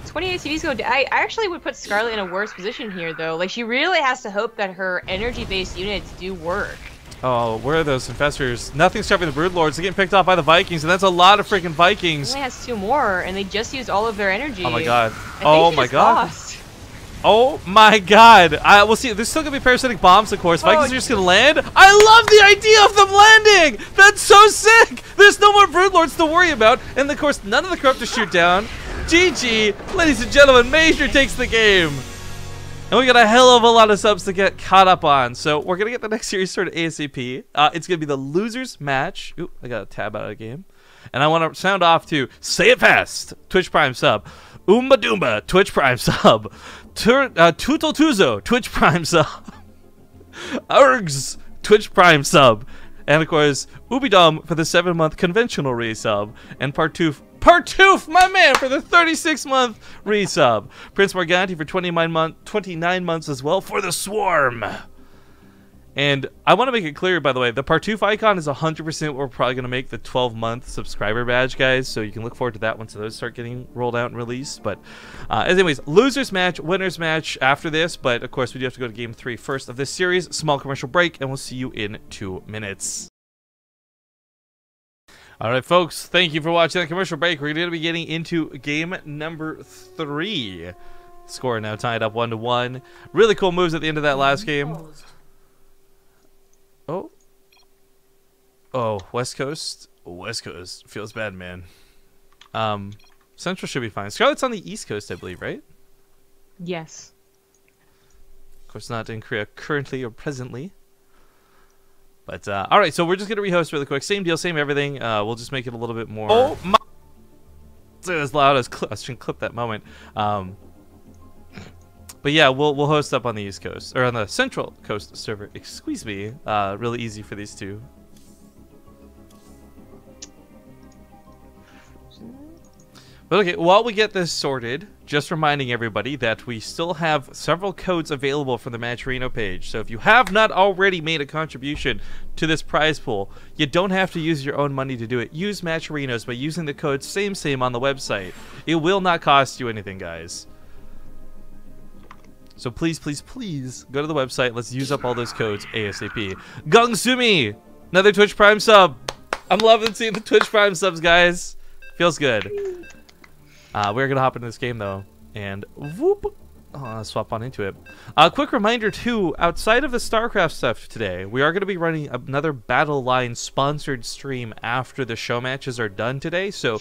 28 CDs go down. I actually would put Scarlett in a worse position here, though. Like, she really has to hope that her energy-based units do work. Oh, where are those infestors? Nothing's stopping the Broodlords. They're getting picked off by the Vikings, and that's a lot of freaking Vikings. He only has 2 more, and they just used all of their energy. Oh my god. Oh my god. Oh my god. We'll see. There's still going to be parasitic bombs, of course. Vikings are just going to land. I love the idea of them landing! That's so sick! There's no more Broodlords to worry about, and of course, none of the corrupt to shoot down. GG, ladies and gentlemen, MajOr takes the game. And we got a hell of a lot of subs to get caught up on. So we're going to get the next series started ASAP. It's going to be the losers match. Oop, I got a tab out of the game. And I want to sound off to Say It Fast, Twitch Prime sub. Oomba Doomba, Twitch Prime sub. Tutul Tuzo, Twitch Prime sub. Urgs, Twitch Prime sub. And of course, Ubidom for the 7-month conventional resub. And Partoof, my man, for the 36-month resub. Prince Morganti for 29 months as well for the Swarm. And I want to make it clear, by the way, the Partoof icon is 100% what we're probably going to make the 12-month subscriber badge, guys. So you can look forward to that once those start getting rolled out and released. But anyways, losers match, winners match after this. But of course, we do have to go to game 3 first of this series. Small commercial break, and we'll see you in 2 minutes. All right, folks, thank you for watching that commercial break. We're going to be getting into game number 3. Score now tied up 1-1. Really cool moves at the end of that last game. Oh, West Coast. West Coast feels bad, man. Central should be fine. Scarlett's on the East Coast, I believe, right? Yes. Of course, not in Korea currently or presently. But, all right, so we're just going to rehost really quick. Same deal, same everything. We'll just make it a little bit more... Oh, my... As loud as... I shouldn't clip that moment. But yeah, we'll host up on the East Coast. Or on the Central Coast server. Excuse me. Really easy for these two. But okay, while we get this sorted, just reminding everybody that we still have several codes available for the Matcherino page. So if you have not already made a contribution to this prize pool, you don't have to use your own money to do it. Use Matcherinos by using the code same on the website. It will not cost you anything, guys. So please, please, please go to the website. Let's use up all those codes ASAP. Gung Sumi, another Twitch Prime sub. I'm loving seeing the Twitch Prime subs, guys. Feels good. We're gonna hop into this game though, and whoop. I'll swap on into it. Quick reminder too, outside of the StarCraft stuff today, we are going to be running another Battle Line sponsored stream after the show matches are done today. So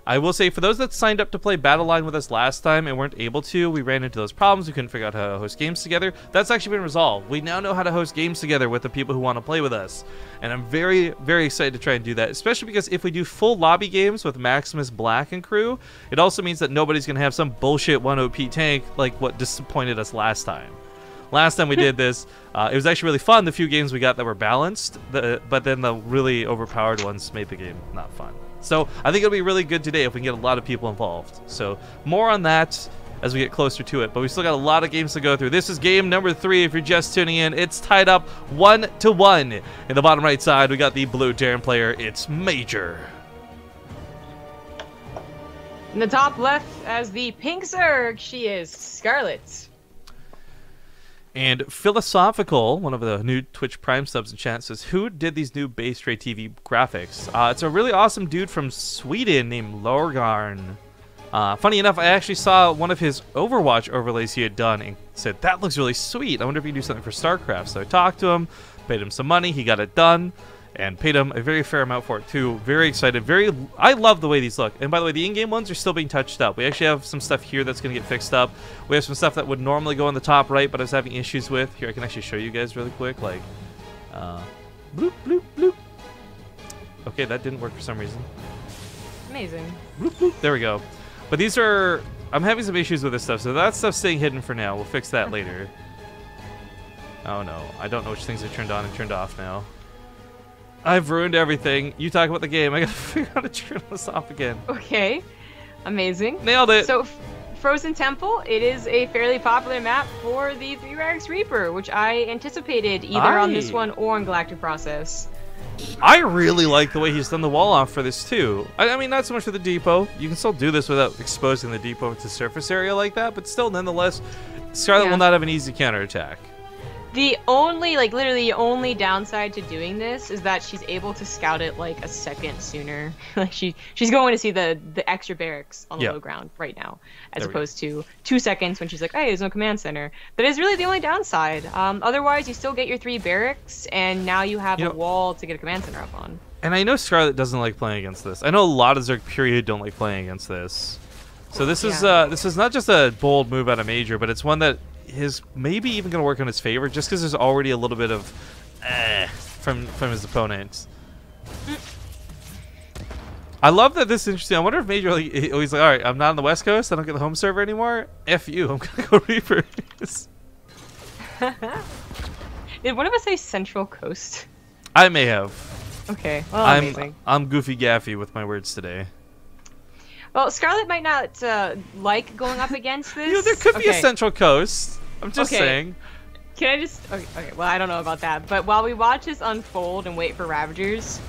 I will say, for those that signed up to play Battle Line with us last time and weren't able to, we ran into those problems. We couldn't figure out how to host games together. That's actually been resolved. We now know how to host games together with the people who want to play with us. And I'm very, very excited to try and do that, especially because if we do full lobby games with Maximus Black and crew, it also means that nobody's going to have some bullshit 1 OP tank like what disappointed us last time. Last time we did this, it was actually really fun, the few games we got that were balanced, but then the really overpowered ones made the game not fun. So I think it'll be really good today if we can get a lot of people involved. So more on that as we get closer to it. But we still got a lot of games to go through. This is game number 3 if you're just tuning in. It's tied up 1-1. In the bottom right side, we got the blue Terran player. It's MajOr. In the top left, as the pink Zerg, she is Scarlett. And Philosophical, one of the new Twitch Prime subs in chat, says, who did these new BaseTradeTV graphics? It's a really awesome dude from Sweden named Lorgarn. Funny enough, I actually saw one of his Overwatch overlays he had done and said, that looks really sweet. I wonder if he can do something for StarCraft. So I talked to him, paid him some money, he got it done, and paid him a very fair amount for it too. Very excited. I love the way these look. And by the way, the in-game ones are still being touched up. We actually have some stuff here that's going to get fixed up. We have some stuff that would normally go in the top right, but I was having issues with. Here, I can actually show you guys really quick. Like, bloop, bloop, bloop. Okay, that didn't work for some reason. Amazing. Bloop, bloop. There we go. But these are... I'm having some issues with this stuff, so that stuff's staying hidden for now. We'll fix that later. Oh no, I don't know which things are turned on and turned off now. I've ruined everything. You talk about the game. I gotta figure out how to turn this off again. Okay. Amazing. Nailed it. So, Frozen Temple, it is a fairly popular map for the 3-Rags Reaper, which I anticipated either on this one or on Galactic Process. I really like the way he's done the wall off for this too. I mean, not so much for the depot. You can still do this without exposing the depot to surface area like that, but still, nonetheless, Scarlett will not have an easy counterattack. The only, like, literally the only downside to doing this is that she's able to scout it, like, a second sooner. Like, she's going to see the extra barracks on the low ground right now, as opposed to 2 seconds when she's like, hey, there's no command center. That is really the only downside. Otherwise, you still get your 3 barracks, and now you have a wall to get a command center up on. And I know Scarlett doesn't like playing against this. I know a lot of Zerg period don't like playing against this. So this is not just a bold move out of MajOr, but it's one that is maybe even going to work in his favor, just because there's already a little bit of from his opponents. I love that this is interesting. I wonder if MajOr, like, he's like, all right, I'm not on the West Coast, I don't get the home server anymore. F you, I'm going to go Reapers. Did one of us say Central Coast? I may have. Okay, well, amazing. I'm goofy gaffy with my words today. Well, Scarlett might not like going up against this. You know, there could be a Central Coast. I'm just saying. Can I just... Okay, well, I don't know about that. But while we watch this unfold and wait for Ravagers,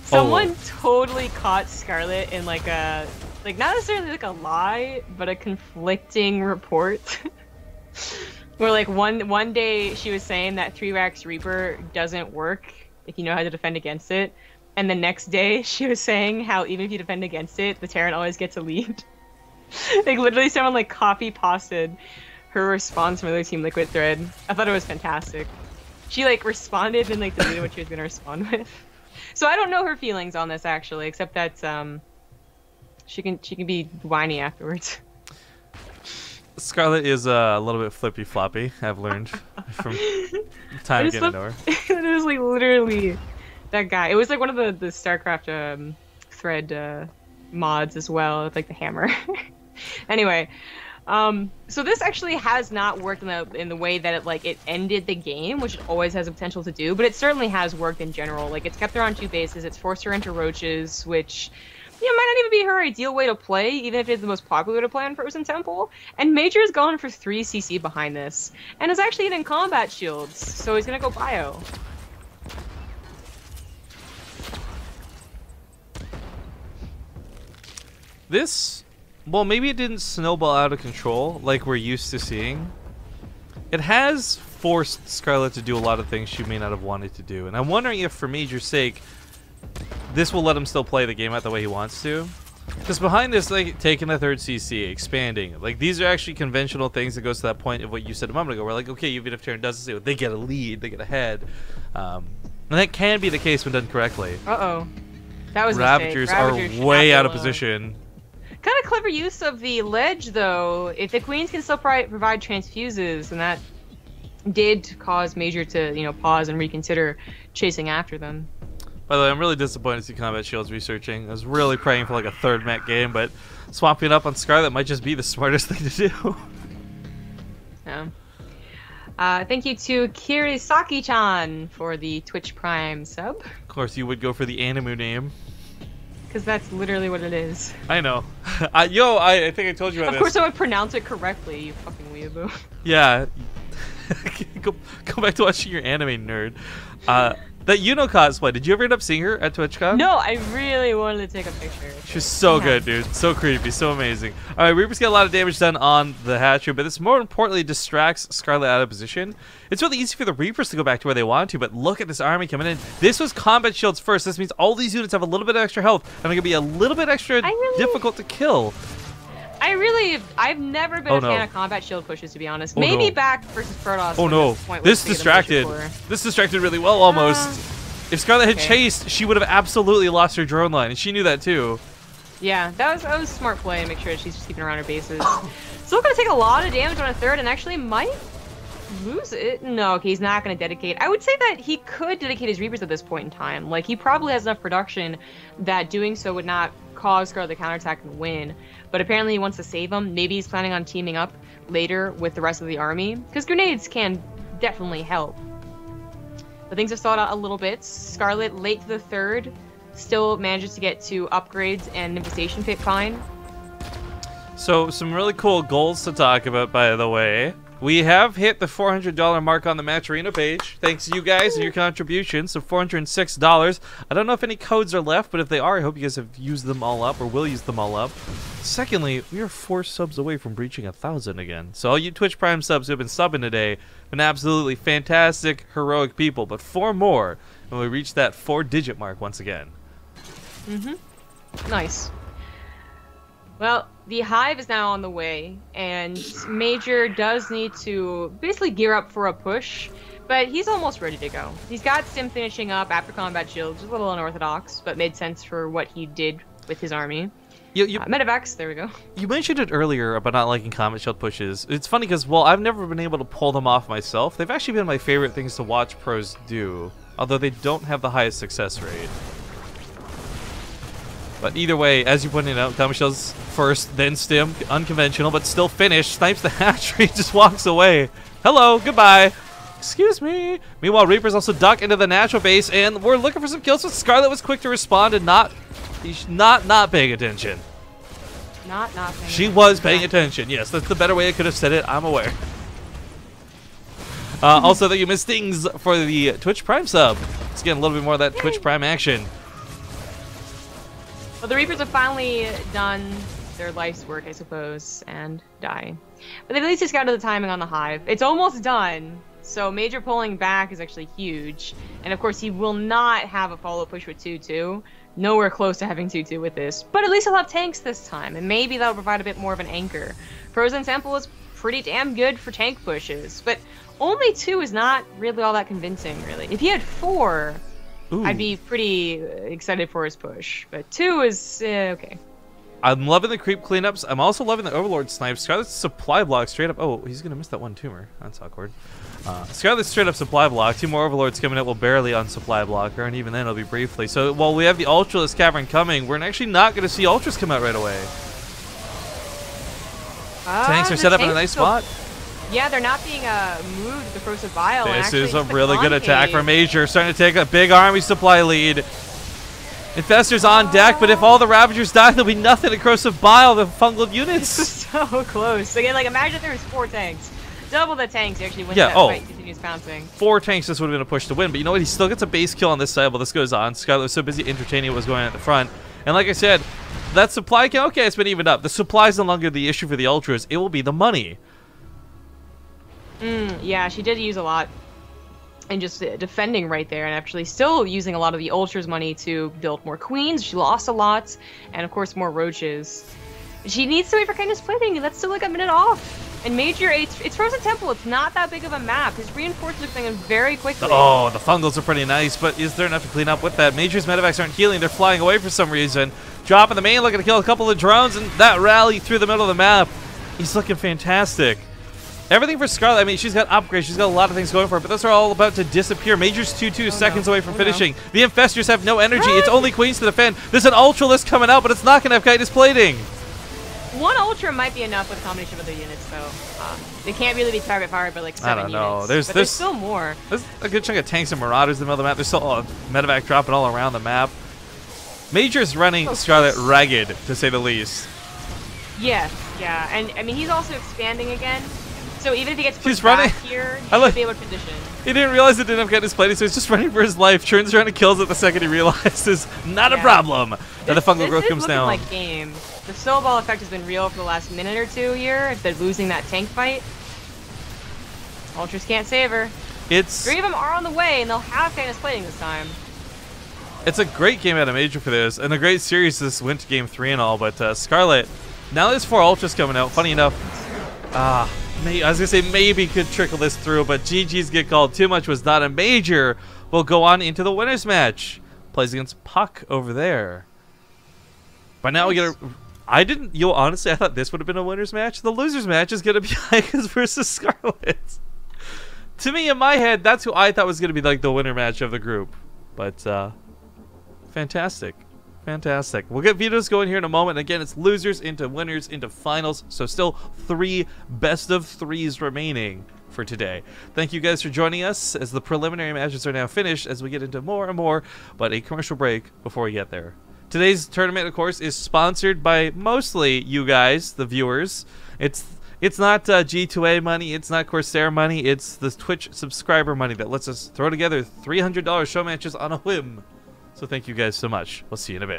someone totally caught Scarlett in, like, a... Like, not necessarily, like, a lie, but a conflicting report. Where, like, one day she was saying that 3-Rax Reaper doesn't work if you know how to defend against it. And the next day, she was saying how even if you defend against it, the Terran always gets a lead. Like, literally someone, like, copy-pasted her response from the other Team Liquid thread. I thought it was fantastic. She, like, responded and, like, deleted what she was going to respond with. So I don't know her feelings on this, actually, except that, she can be whiny afterwards. Scarlett is a little bit flippy-floppy, I've learned from time getting to know her. It was, like, literally... That guy. It was like one of the StarCraft thread mods as well, with, like, the hammer. Anyway, so this actually has not worked in the way that it ended the game, which it always has the potential to do, but it certainly has worked in general. Like, it's kept her on 2 bases, it's forced her into roaches, which might not even be her ideal way to play, even if it's the most popular way to play on Frozen Temple. And MajOr's gone for 3 CC behind this, and is actually hitting combat shields, so he's gonna go bio. This, well, maybe it didn't snowball out of control like we're used to seeing. it has forced Scarlett to do a lot of things she may not have wanted to do. And I'm wondering if, for MajOr's sake, this will let him still play the game out the way he wants to. Because behind this, like, taking the third CC, expanding, like, these are actually conventional things that goes to that point of what you said a moment ago, where, like, okay, even if Terran doesn't see it, they get a lead, they get ahead. And that can be the case when done correctly. Uh-oh. That was Ravagers are way out of position. Kind of clever use of the ledge, though. If the queens can still provide transfuses, and that did cause MajOr to, you know, pause and reconsider chasing after them. By the way, I'm really disappointed to see Combat Shields researching. I was really praying for like a third mech game, but swapping up on Scarlett might just be the smartest thing to do. Yeah. Thank you to Kirisaki-chan for the Twitch Prime sub. Of course, you would go for the Animu name. Because that's literally what it is. I know. I think I told you about this. Of course I would pronounce it correctly, you fucking weeaboo. Yeah. go back to watching your anime, nerd. That Yuno cosplay, did you ever end up seeing her at TwitchCon? No, I really wanted to take a picture. She's so good, dude. So creepy, so amazing. Alright, Reapers get a lot of damage done on the hatchery, but this more importantly distracts Scarlett out of position. It's really easy for the Reapers to go back to where they want to, but look at this army coming in. This was Combat Shields first. This means all these units have a little bit of extra health, and they're going to be a little bit extra difficult to kill. I've never been a fan of combat shield pushes, to be honest. Maybe back versus Protoss. Oh no, this distracted. This distracted really well, almost. If Scarlett had chased, she would have absolutely lost her drone line, and she knew that too. Yeah, that was smart play to make sure that she's just keeping around her bases. Still gonna take a lot of damage on a third, and actually might lose it. No, okay, he's not gonna dedicate. I would say that he could dedicate his Reapers at this point in time. Like, he probably has enough production that doing so would not cause Scarlett to counterattack and win. But apparently he wants to save them. Maybe he's planning on teaming up later with the rest of the army, because grenades can definitely help. But things have stalled out a little bit. Scarlett, late to the third, still manages to get to upgrades and infestation pit fine. So, some really cool goals to talk about, by the way. We have hit the $400 mark on the Match Arena page. Thanks to you guys and your contributions. So $406. I don't know if any codes are left, but if they are, I hope you guys have used them all up or will use them all up. Secondly, we are 4 subs away from breaching 1,000 again. So all you Twitch Prime subs who have been subbing today, been absolutely fantastic, heroic people. But 4 more, and we reach that 4-digit mark once again. Nice. Well, the Hive is now on the way, and MajOr does need to basically gear up for a push, but he's almost ready to go. He's got Stim finishing up after Combat Shield, just a little unorthodox, but made sense for what he did with his army. Medivacs, there we go. You mentioned it earlier about not liking Combat Shield pushes. It's funny because, well, I've never been able to pull them off myself. They've actually been my favorite things to watch pros do, although they don't have the highest success rate. But either way, as you pointed out, Combat Shield's first, then Stim, unconventional, but still finished. Snipes the hatchery, just walks away. Hello, goodbye. Excuse me. Meanwhile, Reapers also duck into the natural base, and we're looking for some kills. So Scarlett was quick to respond and not paying attention. Not paying attention. She was paying attention. Yes, that's the better way I could have said it. I'm aware. Also, that you missed things for the Twitch Prime sub. Let's get a little bit more of that Twitch Prime action. Well, the Reapers have finally done their life's work, I suppose, and die. But they've at least scouted the timing on the Hive. It's almost done, so MajOr pulling back is actually huge. And of course, he will not have a follow push with 2-2. Nowhere close to having 2-2 with this. But at least he'll have tanks this time, and maybe that'll provide a bit more of an anchor. Frozen Temple is pretty damn good for tank pushes, but only 2 is not really all that convincing, really. If he had 4... Ooh. I'd be pretty excited for his push, but 2 is okay. I'm loving the creep cleanups. I'm also loving the Overlord snipes. Scarlett's supply block straight up. Oh, he's gonna miss that one tumor. That's awkward. Scarlett's straight up supply block. 2 more Overlords coming up will barely on supply blocker, and even then it'll be briefly. So while we have the Ultraless Cavern coming, we're actually not gonna see Ultras come out right away. Tanks are set up in a nice spot. Yeah, they're not being moved to the Corrosive Bile. This is a really good attack from MajOr, starting to take a big army supply lead. Infestor's on deck, but if all the Ravagers die, there'll be nothing to Corrosive Bile, the fungal units. So close. Again, like, imagine if there was 4 tanks. Double the tanks, you actually win that fight, continues pouncing. 4 tanks, this would have been a push to win, but you know what? He still gets a base kill on this side while this goes on. Scarlett was so busy entertaining what was going on at the front. And like I said, that supply count, okay, it's been evened up. The supply is no longer the issue for the Ultras. It will be the money. Yeah, she did use a lot. And just defending right there, and actually still using a lot of the Ultra's money to build more queens. She lost a lot, and of course more roaches. She needs to wait for Kindness Plating, and that's still like a minute off. And MajOr, it's Frozen Temple. It's not that big of a map. His reinforcements are coming in very quickly. Oh, the fungals are pretty nice, but is there enough to clean up with that? MajOr's medevacs aren't healing. They're flying away for some reason. Dropping the main, looking to kill a couple of drones, and that rally through the middle of the map. He's looking fantastic. Everything for Scarlett, I mean, she's got upgrades, she's got a lot of things going for her, but those are all about to disappear. MajOr's 2-2 seconds away from finishing. No. The Infestors have no energy. It's only Queens to defend. There's an Ultra list coming out, but it's not going to have Kindness Plating. One Ultra might be enough with a combination of other units, though. They can't really be target fired by like 7 units. I don't know. There's still more. There's a good chunk of tanks and Marauders in the middle of the map. There's still a medevac dropping all around the map. MajOr's running Scarlett ragged, to say the least. Yeah, yeah. And, I mean, he's also expanding again. So even if he gets pushed back here, he should be able to position. He didn't realize it didn't have Kindness Plating, so he's just running for his life. Turns around and kills it the second he realizes. Not a problem. Now the fungal growth comes down. Like game. The snowball effect has been real for the last minute or two here. If they're losing that tank fight, Ultras can't save her. 3 of them are on the way, and they'll have Kindness Plating this time. It's a great game out of MajOr for this, and a great series this went to game 3 and all. But Scarlett, now there's 4 Ultras coming out. Funny enough, I was gonna say maybe could trickle this through, but GG's get called. Too much was not. A MajOr will go on into the winners match. Plays against Puck over there. But now we get a. Honestly, I thought this would have been a winners match. The losers match is gonna be Icons versus Scarlett. To me, in my head, that's who I thought was gonna be like the winner match of the group. But fantastic. Fantastic. We'll get vetoes going here in a moment. Again, it's losers into winners into finals. So still 3 best of 3s remaining for today. Thank you guys for joining us as the preliminary matches are now finished as we get into more and more, but a commercial break before we get there. Today's tournament, of course, is sponsored by mostly you guys, the viewers. It's not G2A money, it's not Corsair money, it's the Twitch subscriber money that lets us throw together $300 show matches on a whim. So thank you guys so much. We'll see you in a bit.